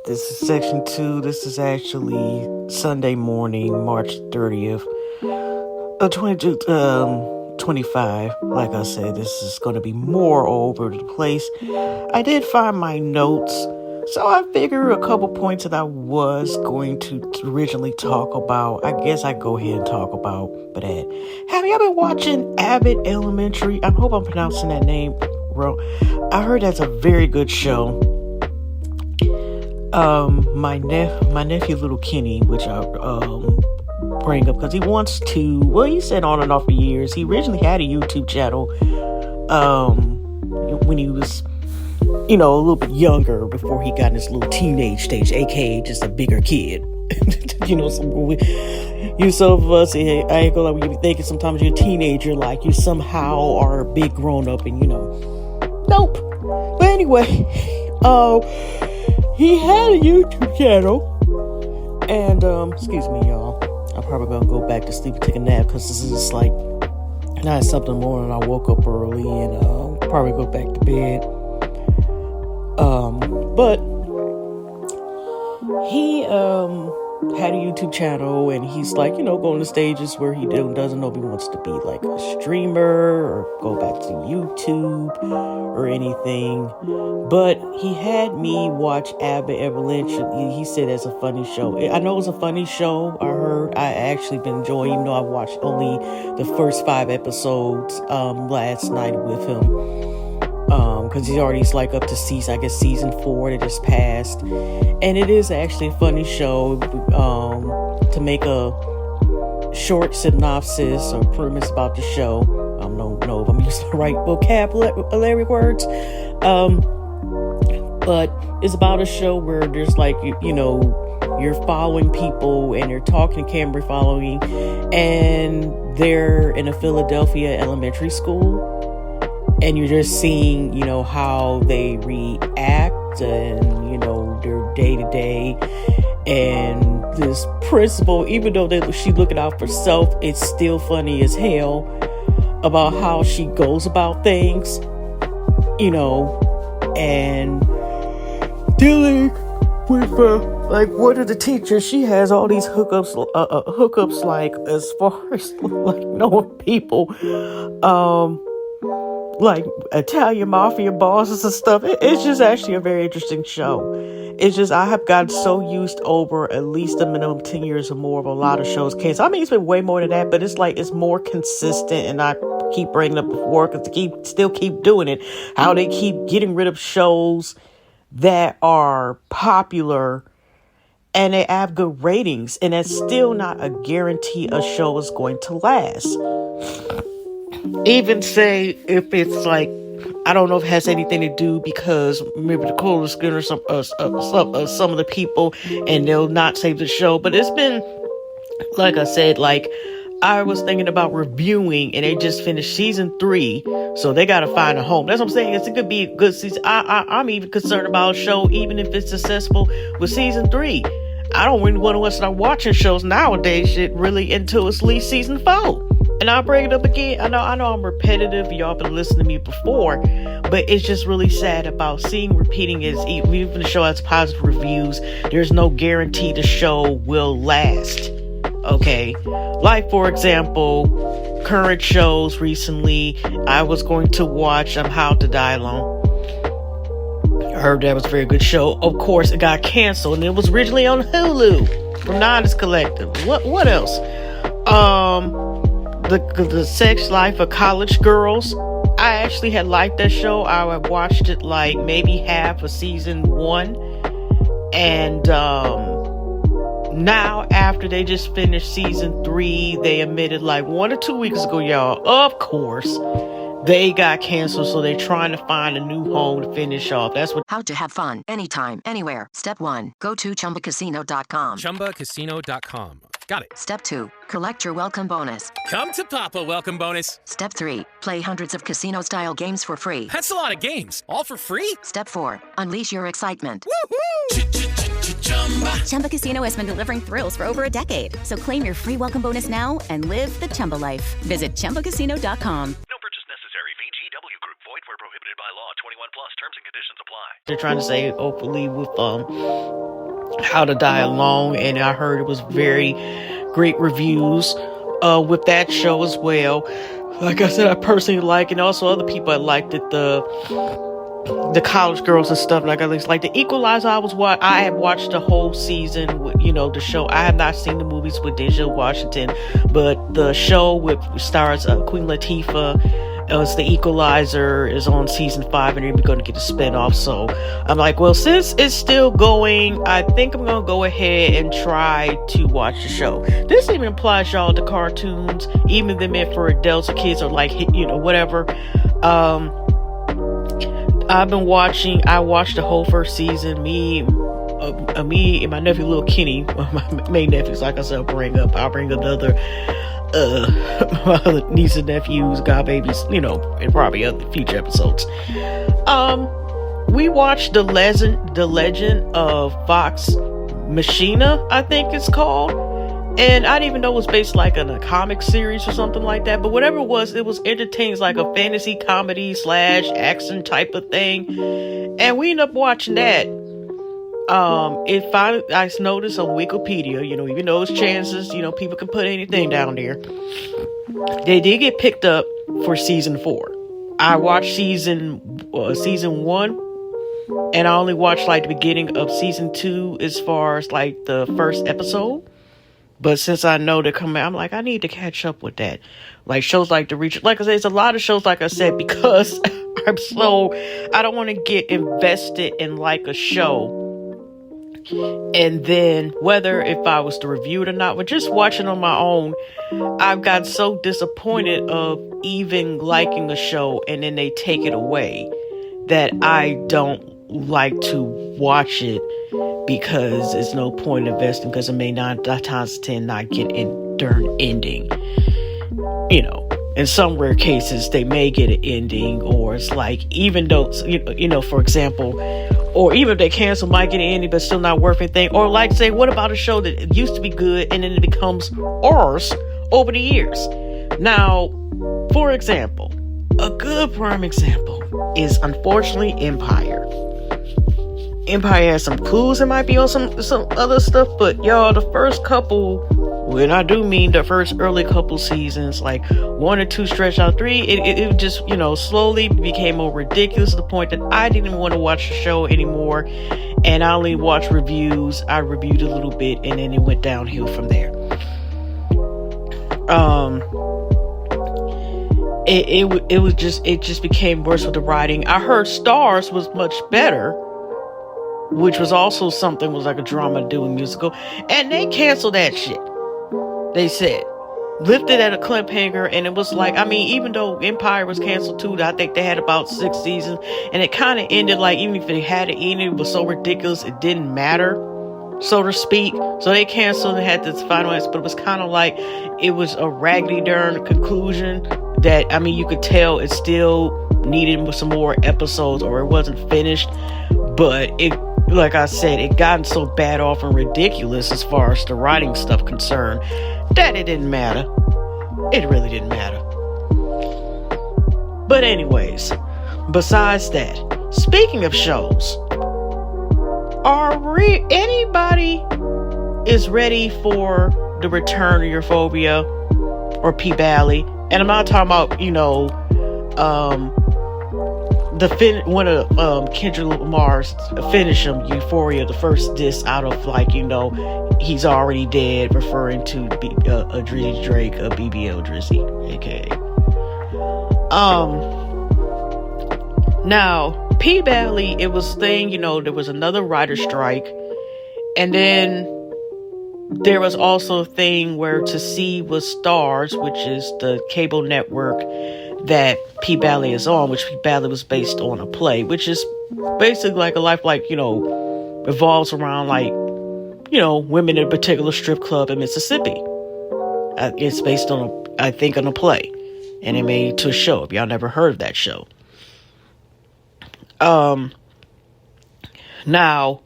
This is section 2. This is actually Sunday morning, March 30th, 25. Like I said, this is going to be more all over the place. I did find my notes, so I figured a couple points that I was going to originally talk about. I guess I go ahead and talk about that. Have y'all been watching Abbott Elementary? I hope I'm pronouncing that name wrong. I heard that's a very good show. My nephew, little Kenny, which I bring up because he wants to. Well, he said on and off for years. He originally had a YouTube channel. When he was, a little bit younger, before he got in his little teenage stage, aka just a bigger kid. Some of us, I ain't gonna lie, we be thinking sometimes you're a teenager, like you somehow are a big grown up, and nope. But anyway, he had a YouTube channel, and excuse me, y'all. I'm probably gonna go back to sleep and take a nap because this is like 9-something in the morning. I woke up early and probably go back to bed. But he had a YouTube channel, and he's like, going to stages where he doesn't know if he wants to be like a streamer or go back to YouTube or anything. But he had me watch Abbott Elementary. He said it's a funny show. I know it's a funny show. I actually been enjoying, even though I watched only the first 5 episodes last night with him. Because he's already up to season 4 that just passed. And it is actually a funny show. To make a short synopsis or premise about the show, I don't know if I'm using the right vocabulary words. But it's about a show where there's you're following people and they're talking to camera following, and they're in a Philadelphia elementary school, and you're just seeing, how they react and, their day to day. And this principal, even though she looking out for self, it's still funny as hell about how she goes about things, and dealing with one of the teachers. She has all these hookups as far as knowing people, like Italian mafia bosses and stuff. It's just actually a very interesting show. It's just, I have gotten so used over at least a minimum 10 years or more of a lot of shows. It's been way more than that, but it's more consistent, and I keep bringing up before because they still keep doing it. How they keep getting rid of shows that are popular and they have good ratings, and that's still not a guarantee a show is going to last. Even say if it's I don't know if it has anything to do because maybe the color skin or some of the people, and they'll not save the show. But it's been, like I said, I was thinking about reviewing, and they just finished season 3, so they got to find a home. That's what I'm saying. It could be a good season. I'm even concerned about a show, even if it's successful with season 3. I don't really want to start watching shows nowadays, really, until it's at least season 4. And I'll bring it up again. I know I'm repetitive. Y'all been listening to me before, but it's just really sad about seeing repeating is, even if the show has positive reviews, there's no guarantee the show will last. Okay. Like, for example, current shows recently, I was going to watch How to Die Alone. I heard that was a very good show. Of course, it got canceled, and it was originally on Hulu from Nodus Collective. What else? The Sex Life of College Girls. I actually had liked that show. I had watched it maybe half of season 1. And now, after they just finished season 3, they admitted 1 or 2 weeks ago, y'all, of course, they got canceled, so they're trying to find a new home to finish off. That's what. How to have fun anytime, anywhere. Step 1. Go to ChumbaCasino.com. ChumbaCasino.com. Got it. Step 2. Collect your welcome bonus. Come to Papa welcome bonus. Step 3. Play hundreds of casino-style games for free. That's a lot of games. All for free? Step 4. Unleash your excitement. Chumba Casino has been delivering thrills for over a decade. So claim your free welcome bonus now and live the Chumba life. Visit ChumbaCasino.com. No purchase necessary. VGW Group. Void where prohibited by law. 21 plus. Terms and conditions apply. They're trying to say, hopefully, with How to Die Alone, and I heard it was very great reviews with that show as well. Like I said, I personally like, and also other people I liked it. The college girls and stuff, like at least like the Equalizer. I have watched the whole season with, the show. I have not seen the movies with Denzel Washington, but the show with stars Queen Latifah, it's the Equalizer, is on season 5, and they're going to get a spinoff. So I'm like, well, since it's still going, I think I'm going to go ahead and try to watch the show. This even applies, y'all, to cartoons, even they're meant for adults or kids, or like, whatever. I watched the whole first season. Me and my nephew, little Kenny, my main nephews, like I said, I'll bring up the other, my other nieces and nephews, godbabies, and probably other future episodes. We watched the legend of Vox Machina, I think it's called. And I didn't even know it was based like on a comic series or something like that. But whatever it was entertaining. It's like a fantasy comedy / action type of thing. And we ended up watching that. I noticed on Wikipedia, even though it's chances, people can put anything down there. They did get picked up for season 4. I watched season 1. And I only watched like the beginning of season 2 as far as like the first episode. But since I know they're coming, I'm like, I need to catch up with that. Like shows like The Reach. Like I said, it's a lot of shows, like I said, because I'm slow. I don't want to get invested in like a show. And then whether if I was to review it or not, but just watching on my own, I've got so disappointed of even liking a show and then they take it away that I don't like to watch it. Because there's no point investing, because it may not, times 10 not get in darn ending. In some rare cases they may get an ending, or it's like, even though for example, or even if they cancel, might get an ending but still not worth anything. Or like say, what about a show that used to be good and then it becomes ours over the years? Now, for example, a good prime example is unfortunately Empire. Empire has some clues. It might be on some other stuff, but y'all, the first couple, when I do mean the first early couple seasons, like 1 or 2 stretched out, 3, it just, slowly became more ridiculous to the point that I didn't want to watch the show anymore. And I only watched reviews. I reviewed a little bit and then it went downhill from there. It just became worse with the writing. I heard Stars was much better, which was also something, was like a drama doing musical, and they canceled that shit. They said, lifted at a cliffhanger, and it was like, even though Empire was canceled too, I think they had about 6 seasons, and it kind of ended like, even if they had it ended, it was so ridiculous, it didn't matter, so to speak. So they canceled and had this final answer, but it was kind of like, it was a raggedy darn conclusion that, you could tell it still needed some more episodes, or it wasn't finished, but it, like I said, it gotten so bad off and ridiculous as far as the writing stuff concerned that it didn't matter. It really didn't matter. But anyways, besides that, speaking of shows, anybody is ready for the return of Euphoria or P-Valley? And I'm not talking about, one of Kendrick Lamar's Finish Him, Euphoria, the first disc out of he's already dead, referring to Drizzy Drake, BBL Drizzy, aka. Now, P-Valley, it was thing, there was another writer strike, and then there was also a thing where To See was Stars, which is the cable network that P Valley is on, which P Valley was based on a play, which is basically like a life, like, revolves around, like, women in a particular strip club in Mississippi. It's based on, I think, on a play, and it made it to a show. If y'all never heard of that show. Now,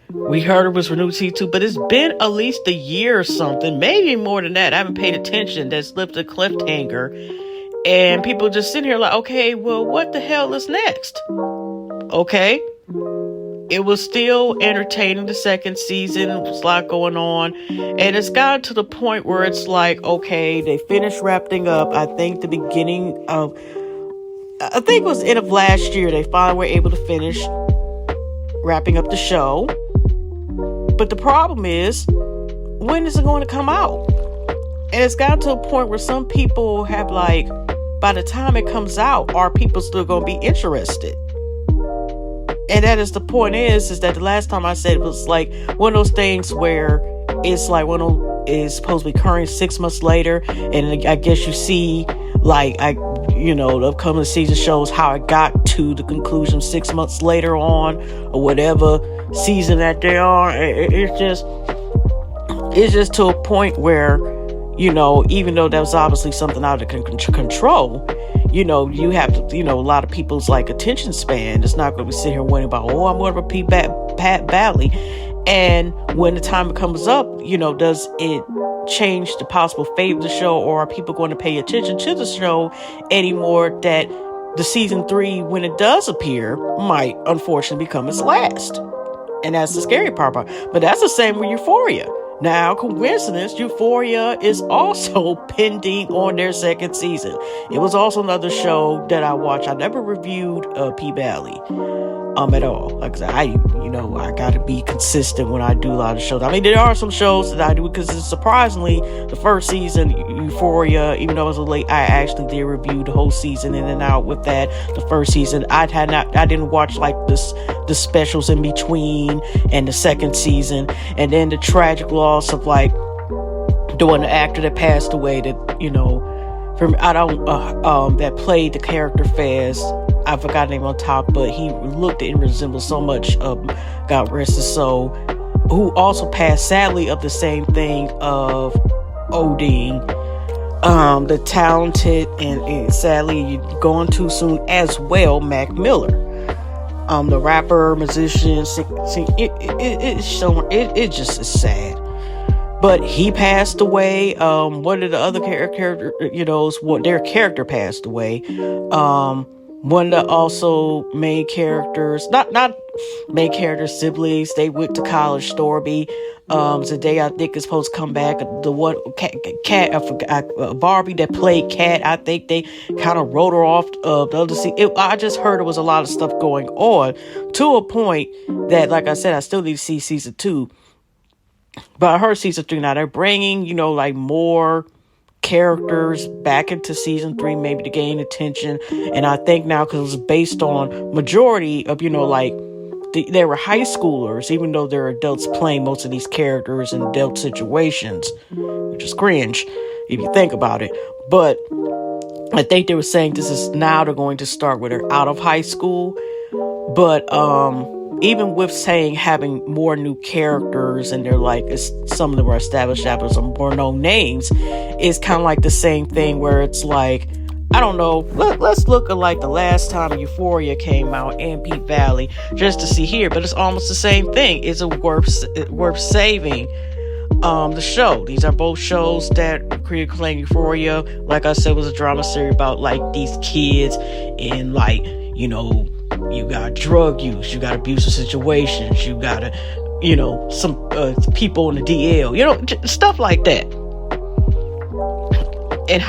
we heard it was renewed season 2, but it's been at least a year or something, maybe more than that. I haven't paid attention. That's left a cliffhanger, and people just sitting here like, okay, well, what the hell is next? Okay. It was still entertaining, the second season. There was a lot going on. And it's gotten to the point where it's like, okay, they finished wrapping up. I think it was end of last year, they finally were able to finish wrapping up the show. But the problem is, when is it going to come out? And it's gotten to a point where some people have, like, by the time it comes out, are people still going to be interested? And that is the point is that the last time I said it was like one of those things where it's like is supposed to be occurring 6 months later. And I guess you see, like, the upcoming season shows how it got to the conclusion 6 months later on, or whatever season that they are. It's just to a point where, even though that was obviously something out of control, you have to, a lot of people's, like, attention span. It's not going to be sitting here worrying about, I'm going to repeat Pat Valley. And when the time comes up, does it change the possible fate of the show, or are people going to pay attention to the show anymore, that the season 3, when it does appear, might unfortunately become its last? And that's the scary part about it. But that's the same with Euphoria. Now, coincidence, Euphoria is also pending on their second season. It was also another show that I watched. I never reviewed P Valley at all. Like I said, I got to be consistent when I do a lot of shows. I mean, there are some shows that I do, because surprisingly, the first season, Euphoria, even though it was late, I actually did review the whole season in and out with that. The first season, I didn't watch, like, the specials in between, and the second season, and then the tragic loss of, like, the one actor that passed away, that that played the character Fez. I forgot the name on top, but he looked and resembled so much of God rest his soul, who also passed sadly of the same thing of Odin, the talented and sadly gone too soon as well, Mac Miller, the rapper, musician. It just is sad. But he passed away. One of the other characters, their character passed away. One of the also main characters, not main characters, siblings, they went to college. Storby, today I think is supposed to come back. The one Cat, I forgot, Barbie that played Cat. I think they kind of wrote her off the other season. I just heard there was a lot of stuff going on, to a point that, like I said, I still need to see season 2. But I heard season 3 now they're bringing, like, more characters back into season 3, maybe to gain attention. And I think now, because it's based on majority of, they were high schoolers, even though they're adults playing most of these characters in adult situations, which is cringe if you think about it. But I think they were saying this is now they're going to start with her out of high school. But even with saying having more new characters, and they're like, some of them are established actors, some more known names, it's kind of like the same thing where it's like, I don't know, let's look at, like, the last time Euphoria came out and P Valley, just to see here. But it's almost the same thing. Is it worth saving the show? These are both shows that created claim. Euphoria, like I said, was a drama series about, like, these kids and, like, you got drug use, you got abusive situations, you got some people in the DL, stuff like that. And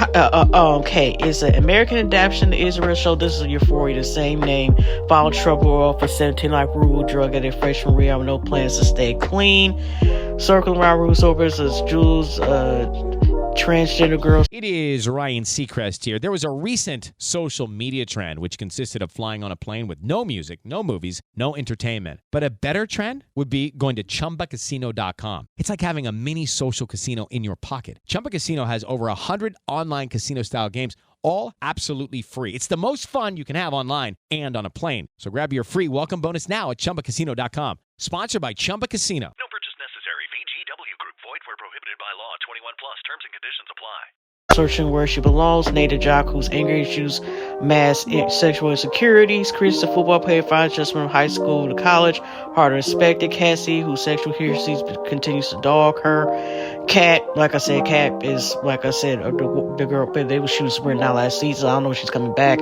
okay, it's an American adaptation of the Israel show. This is Euphoria, the same name. Found trouble off for 17 like rural drug addict freshman Maria with no plans to stay clean. Circling around Ruth's overs as Jules, transgender girls. It is Ryan Seacrest here. There was a recent social media trend which consisted of flying on a plane with no music, no movies, no entertainment. But a better trend would be going to ChumbaCasino.com. It's like having a mini social casino in your pocket. Chumba Casino has over 100 online casino-style games, all absolutely free. It's the most fun you can have online and on a plane. So grab your free welcome bonus now at ChumbaCasino.com. Sponsored by Chumba Casino. No purchase necessary. VGW Group. Void where prohibited by law. 21 plus. Terms and conditions apply. Searching where she belongs. Nate Jock, whose anger issues, mass sexual insecurities. Chris, the football player, finds just from high school to college. Harder expected. Cassie, whose sexual heresies continues to dog her. Kat, like I said, Kat is, like I said, the girl, she was sprinting out last season. I don't know if she's coming back.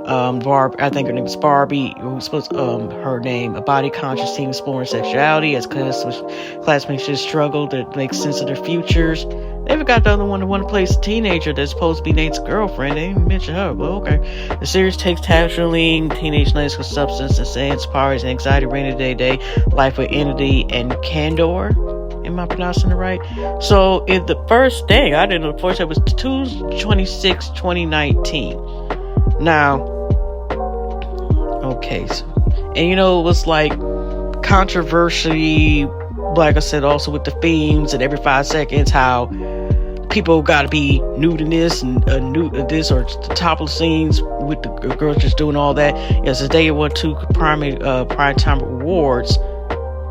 I think her name is Barbie, who's supposed her name, a body conscious teen exploring sexuality as classmates just struggle to make sense of their futures. They even got the other one, the one who plays a teenager that's supposed to be Nate's girlfriend. They didn't mention her, but okay. The series takes casually teenage nights with substance and seance parties and anxiety, rainy day, life with entity and candor. Am I pronouncing it right? So, the first thing I didn't know, before it was 2/26/2019. Now, okay, so, and it was like controversy, like I said, also with the themes, and every 5 seconds how people got to be nude in this and nude in this, or the topless scenes with the girls just doing all that. Yes, the day it won 2 prime time awards.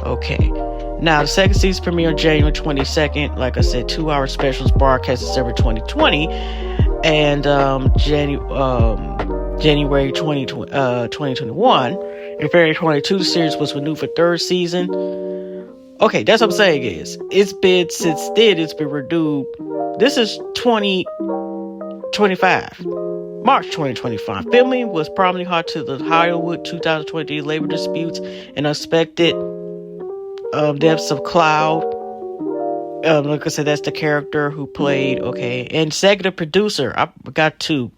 Okay. Now, the second season premiere on January 22nd. Like I said, 2-hour specials broadcast December 2020. And January 2021. In February 22, the series was renewed for 3rd season. Okay, that's what I'm saying is, since then, it's been renewed. This is 2025. March 2025. Filming was probably hot to the Hollywood 2020 labor disputes and unexpected depths of Cloud. Like I said, that's the character who played, okay. And executive producer, I got 2.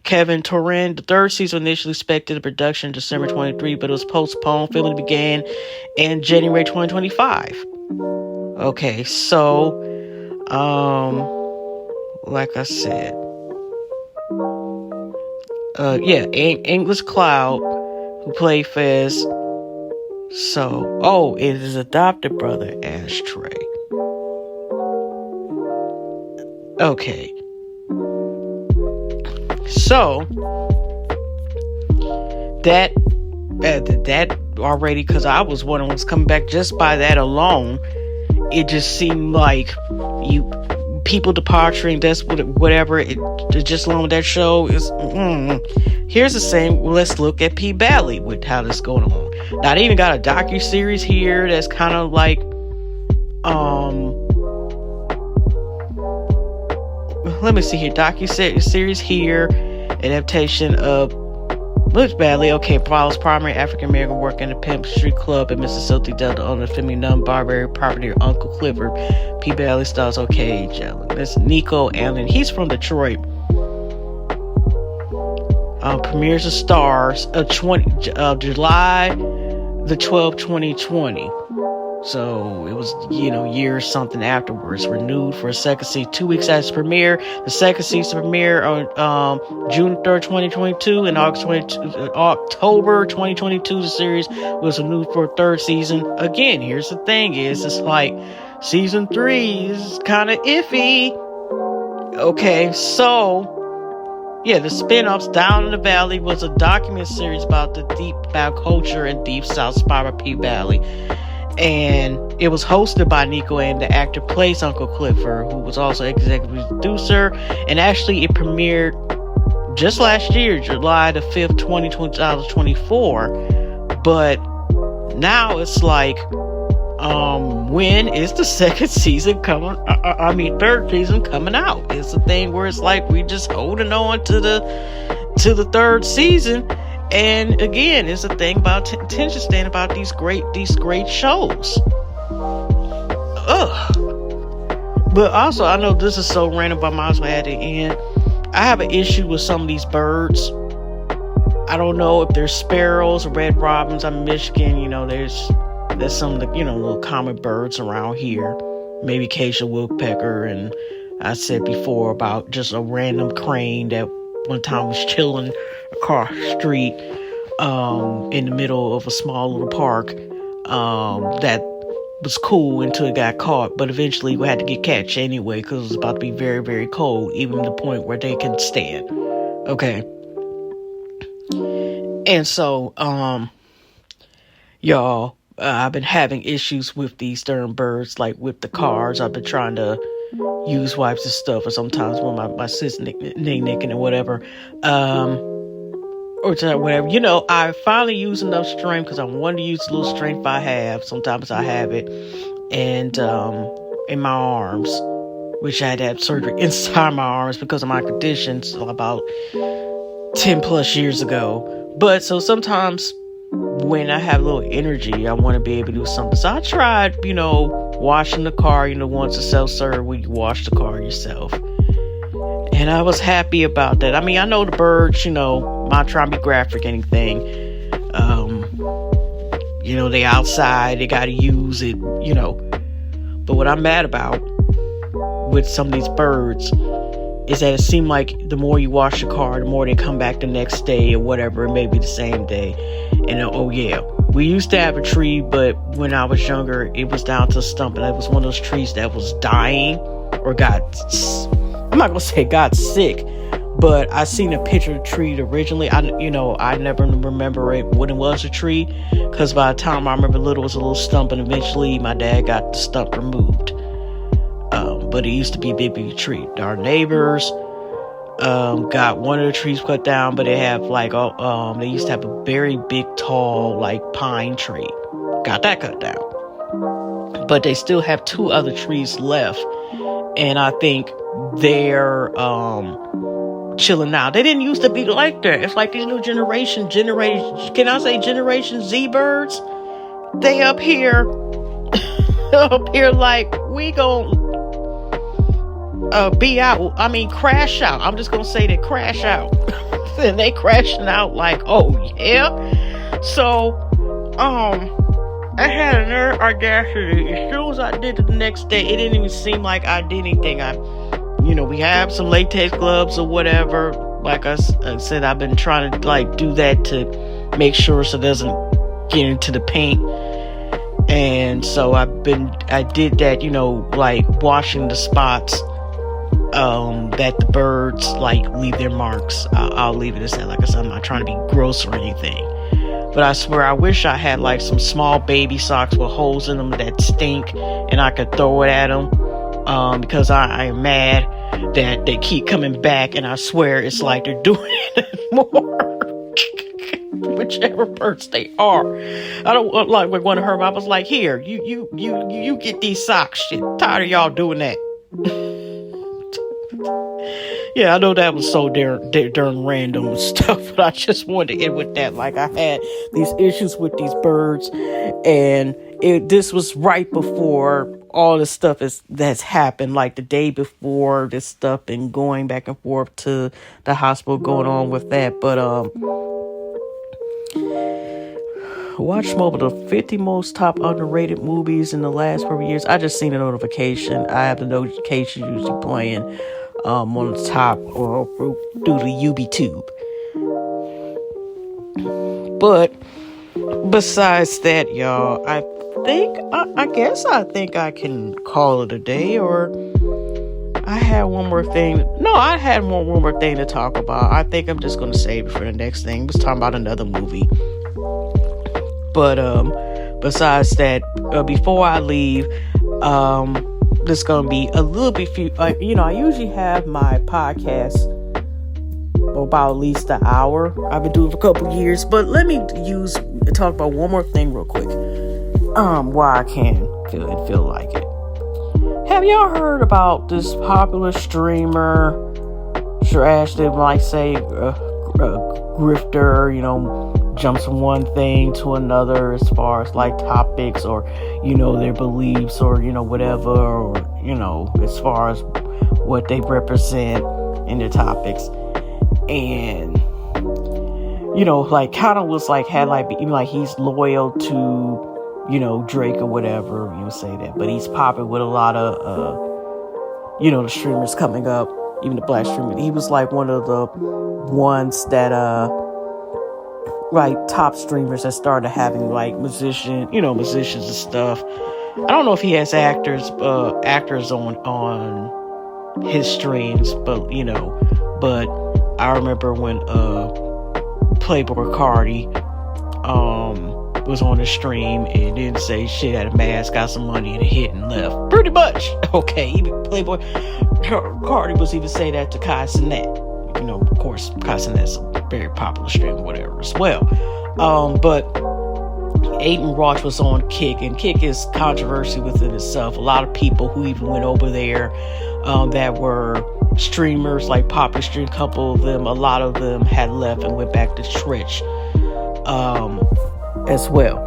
Kevin Torrin. The 3rd season initially expected a production December 23, but it was postponed. Filming began in January 2025. Okay, so, like I said, English Cloud, who played Fez. So, it is his adopted brother, Ashtray. Okay. So, that already, because I was wondering what's coming back just by that alone, it just seemed like people departing, that's whatever, it just along with that show is, Here's the same, let's look at P. Valley with how this is going on. Now, they even got a docu-series here that's kind of like, let me see here, docu-series here, adaptation of Luke Valley, okay, follows primary African-American work in the Pimp Street Club in Mississippi, Delta, on the filming non-barbaric property of Uncle Clifford. P. Valley stars, okay, that's Nico Allen, he's from Detroit. Premieres of Stars of July the 12th, 2020. So it was, years something afterwards. Renewed for a second season 2 weeks after its premiere. The second season premiere on June 3rd, 2022, and October 2022. The series was renewed for a 3rd season. Again, here's the thing: it's like season 3 is kind of iffy. Okay, so. Yeah, the spin-offs Down in the Valley was a document series about the deep culture in Deep South spot of P Valley. And it was hosted by Nico, and the actor plays Uncle Clifford, who was also executive producer. And actually, it premiered just last year, July the 5th, 2024. But now it's like, when is the second season coming? 3rd season coming out? It's a thing where it's like we just holding on to the 3rd season. And again, it's a thing about attention span about these great shows. Ugh. But also, I know this is so random, but I might as well add it in. I have an issue with some of these birds. I don't know if they're sparrows or red robins. I'm in Michigan, there's some of the, little common birds around here. Maybe acacia woodpecker, and I said before about just a random crane that one time was chilling across the street in the middle of a small little park that was cool until it got caught. But eventually we had to get catch anyway because it was about to be very, very cold, even to the point where they can stand. Okay. And so, y'all, I've been having issues with these darn birds, like with the cars. I've been trying to use wipes and stuff, or sometimes when my sis nicking and whatever. Or whatever. You know, I finally used enough strength because I wanted to use the little strength I have. Sometimes I have it. And in my arms, which I had to have surgery inside my arms because of my conditions about 10 plus years ago. But so sometimes when I have a little energy, I want to be able to do something. So I tried, washing the car, once a self-serve where you wash the car yourself. And I was happy about that. I mean, I know the birds, I'm not trying to be graphic or anything. They outside, they got to use it, But what I'm mad about with some of these birds is that it seemed like the more you wash the car, the more they come back the next day or whatever. It may be the same day. And we used to have a tree, but when I was younger, it was down to a stump. And it was one of those trees that was dying or I'm not going to say got sick, but I seen a picture of the tree originally. I never remember it when it was a tree, because by the time I remember little, it was a little stump, and eventually my dad got the stump removed. But it used to be a big tree. Our neighbors got one of the trees cut down, but they have they used to have a very big, tall, pine tree. Got that cut down. But they still have two other trees left, and I think they're chilling out. They didn't used to be like that. It's like these new generation can I say Generation Z birds? They up here like we gon' be out. I mean, crash out. I'm just gonna say they crash out. And they crashing out like, oh yeah. So I had a nerve audacity. As soon as I did it the next day, it didn't even seem like I did anything. We have some latex gloves or whatever. Like I said, I've been trying to do that to make sure so it doesn't get into the paint. And so I did that, washing the spots that the birds leave their marks. I'll leave it as that. Like I said, I'm not trying to be gross or anything. But I swear, I wish I had some small baby socks with holes in them that stink, and I could throw it at them. Because I am mad that they keep coming back, and I swear it's like they're doing it more. Whichever birds they are. I don't with one of her. I was like, here, you get these socks. Shit, tired of y'all doing that. Yeah, I know that was so darn random and stuff, but I just wanted to end with that. I had these issues with these birds, and this was right before all this stuff that's happened, the day before this stuff, and going back and forth to the hospital, going on with that. But watch mobile, the 50 most top underrated movies in the last 4 years. I just seen a notification. I have the notification usually playing on the top or through the UB-tube. But besides that, y'all, I think I can call it a day. Or I had one more thing. No, I had one more thing to talk about. I think I'm just going to save it for the next thing. I was talking about another movie. But besides that, before I leave, this is going to be a little bit few. I usually have my podcast about at least an hour. I've been doing it for a couple of years, but let me talk about one more thing real quick. Why I can feel like it. Have y'all heard about this popular streamer, Ashton, grifter, jumps from one thing to another as far as topics or, their beliefs or, whatever, or, as far as what they represent in their topics. And, kind of was he's loyal to, Drake or whatever, you say that, but he's popping with a lot of, the streamers coming up, even the black streamer. He was one of the ones that, top streamers that started having musicians and stuff I don't know if he has actors on his streams, but I remember when Playboy Cardi was on the stream and didn't say shit, had a mask, got some money, and hit and left. Pretty much. Okay, even Playboy Cardi was even say that to Kai Cenat. Of course, Kai Cenat's a very popular stream or whatever as well. But Adin Ross was on Kick, and Kick is controversy within itself. A lot of people who even went over there that were streamers, like popular stream, couple of them, a lot of them had left and went back to Twitch as well.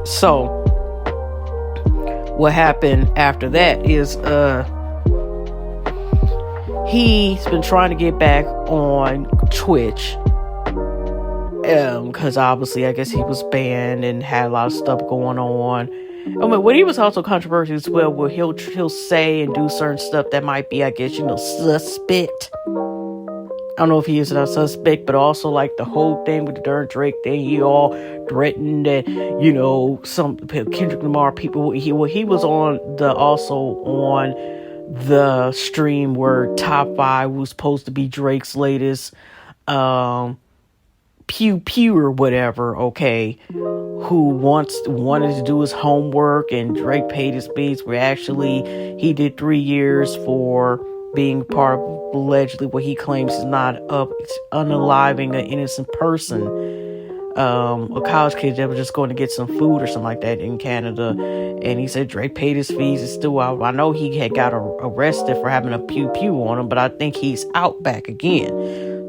So what happened after that is he's been trying to get back on Twitch because obviously I guess he was banned and had a lot of stuff going on. I mean, what he was also controversial as well, where he'll say and do certain stuff that might be, I guess, suspect. I don't know if he is a suspect, but also like the whole thing with the darn Drake thing, he all threatened that, some Kendrick Lamar people. He was also on the stream where Top 5 was supposed to be Drake's latest pew pew or whatever, okay, who wanted to do his homework, and Drake paid his fees, where actually he did 3 years for being part of allegedly what he claims is not unaliving an innocent person, a college kid that was just going to get some food or something like that in Canada. And he said Drake paid his fees. It's still out. I know he had got arrested for having a pew pew on him, but I think he's out back again.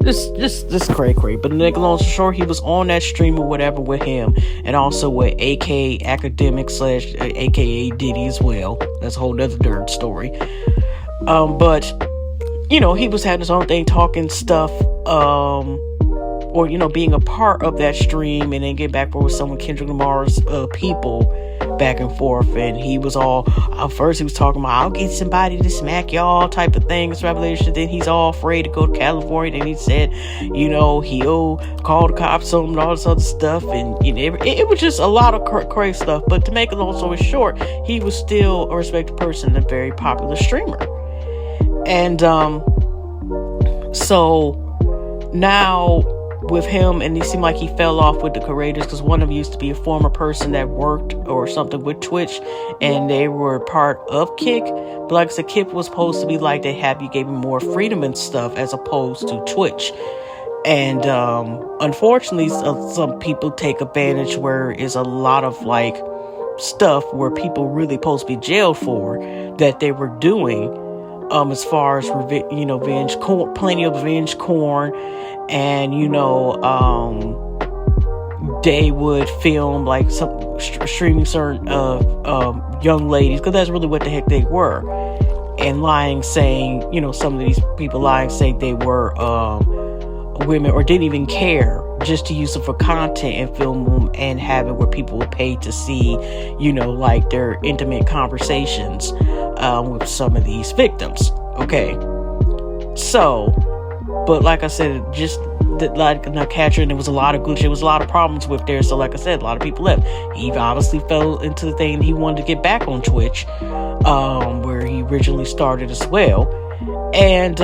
Just cray. But the long short, he was on that stream or whatever with him, and also with AK Academic / AKA Diddy as well. That's a whole nother darn story. But he was having his own thing, talking stuff, or being a part of that stream, and then get back with some of Kendrick Lamar's people back and forth. And he was all, first he was talking about, I'll get somebody to smack y'all type of things, revelation. Then he's all afraid to go to California, and he said, he'll call the cops on him and all this other stuff. And it was just a lot of crazy stuff. But to make a long story short, he was still a respected person and a very popular streamer. And so now with him, and it seemed like he fell off with the creators, because one of them used to be a former person that worked or something with Twitch, and they were part of Kick. But like I said, Kick was supposed to be like they gave him more freedom and stuff as opposed to Twitch. And unfortunately, some people take advantage, where is a lot of like stuff where people really supposed to be jailed for that they were doing. As far as revenge corn, plenty of revenge corn, and they would film like some streaming certain young ladies, because that's really what the heck they were, and lying, saying some of these people lying, saying they were women, or didn't even care, just to use them for content and film them and have it where people would pay to see, like their intimate conversations with some of these victims. Okay. So, but like I said, just like not catching, there was a lot of glitch, there was a lot of problems with there. So like I said, a lot of people left. He obviously fell into the thing, he wanted to get back on Twitch, where he originally started as well. And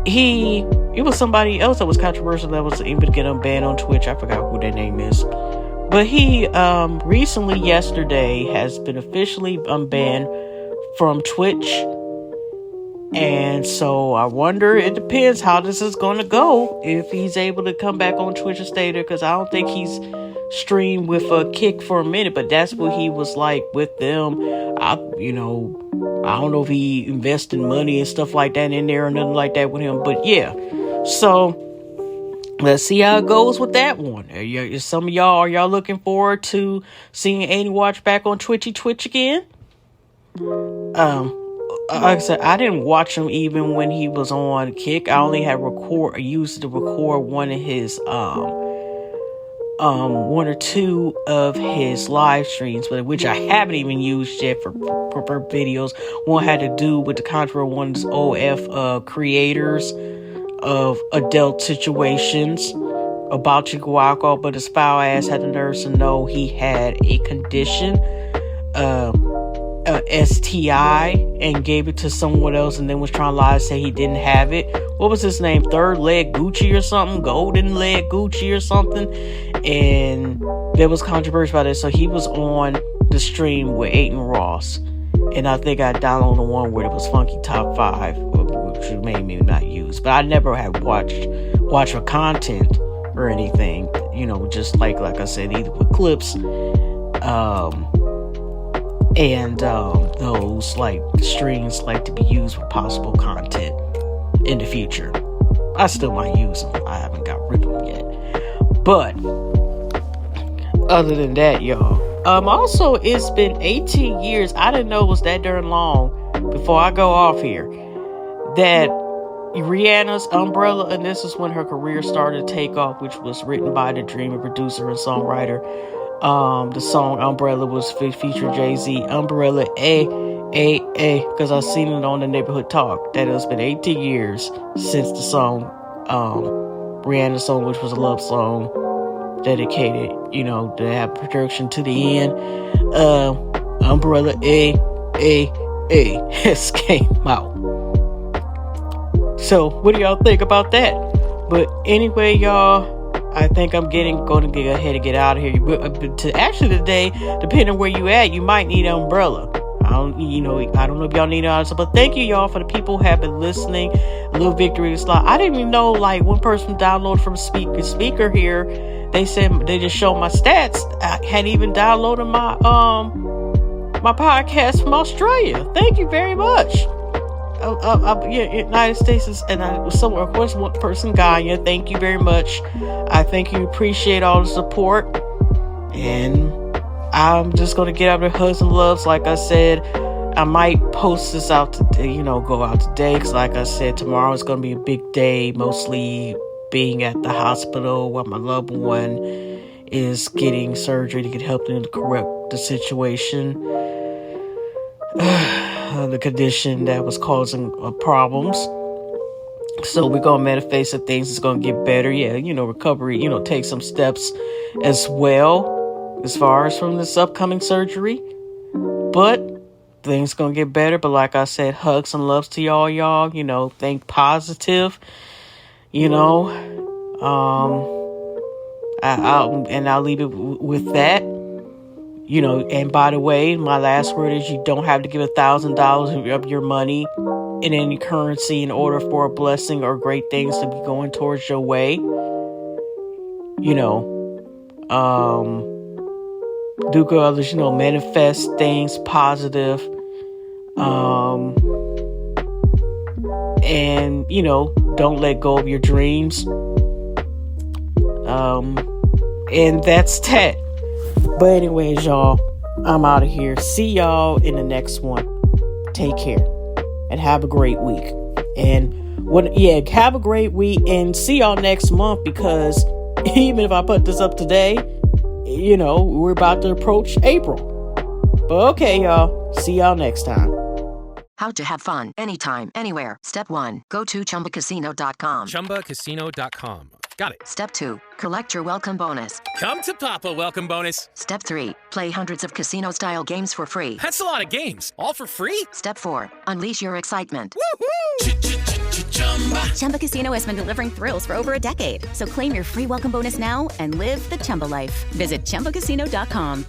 it was somebody else that was controversial that was able to get unbanned on Twitch. I forgot who their name is. But he recently, yesterday, has been officially unbanned from Twitch. And so I wonder, it depends how this is going to go, if he's able to come back on Twitch and stay there, because I don't think he's streamed with a Kick for a minute, but that's what he was like with them. I don't know if he invested money and stuff like that in there or nothing like that with him, but yeah. So let's see how it goes with that one. Some of y'all, are y'all looking forward to seeing Adin Watch back on Twitch again? Like I said, I didn't watch him even when he was on Kick. I only had used to record one of his one or two of his live streams, but which I haven't even used yet for videos. One had to do with the controversial ones, OF creators of adult situations, about to go alcohol, but his foul ass had the nerve to know he had a condition, STI, and gave it to someone else, and then was trying to lie to say he didn't have it. What was his name? Third Leg Gucci or something? Golden Leg Gucci or something? And there was controversy about it. So he was on the stream with Adin Ross, and I think I downloaded the one where it was Funky Top 5, which made me not use. But I never had watched for content or anything, just like I said, either with clips, and those like streams like to be used for possible content in the future. I still might use them. I haven't got rid of them yet. But other than that, y'all. Also, it's been 18 years. I didn't know it was that darn long before I go off here. That Rihanna's Umbrella, and this is when her career started to take off, which was written by the dreamer, producer, and songwriter. The song Umbrella was featured Jay-Z. Umbrella, because I've seen it on the Neighborhood Talk. That has been 18 years since the song, Rihanna's song, which was a love song dedicated, to have production to the end. Umbrella, has came out. So, what do y'all think about that? But anyway, y'all, I think I'm going to get ahead and get out of here. But today, depending on where you at, you might need an umbrella. I don't know if y'all need an umbrella, but thank you, y'all, for the people who have been listening. Little Victory Slot. I didn't even know, one person downloaded from speaker here. They said they just showed my stats. I had even downloaded my my podcast from Australia. Thank you very much. United States is, and I was somewhere, of course, one person, Gaia. Thank you very much. I thank you, appreciate all the support, and I'm just gonna get out of hugs and loves. Like I said, I might post this out today, go out today, because like I said, tomorrow is gonna be a big day, mostly being at the hospital while my loved one is getting surgery to get help to correct the situation. The condition that was causing problems. So we're going to manifest that things is going to get better. Yeah, recovery, take some steps as well as far as from this upcoming surgery. But things going to get better. But like I said, hugs and loves to y'all. Think positive. I'll leave it with that. And by the way, my last word is you don't have to give $1,000 of your money in any currency in order for a blessing or great things to be going towards your way. Do good others, manifest things positive. And, don't let go of your dreams. And that's that. But anyways, y'all, I'm out of here. See y'all in the next one. Take care and have a great week. And have a great week and see y'all next month, because even if I put this up today, we're about to approach April. But okay, y'all, see y'all next time. How to have fun anytime, anywhere. Step 1, go to ChumbaCasino.com. ChumbaCasino.com. Got it. Step 2, collect your welcome bonus. Come to Papa welcome bonus. Step 3, play hundreds of casino-style games for free. That's a lot of games, all for free? Step 4, unleash your excitement. Woohoo! Chumba Casino has been delivering thrills for over a decade. So claim your free welcome bonus now and live the Chumba life. Visit ChumbaCasino.com.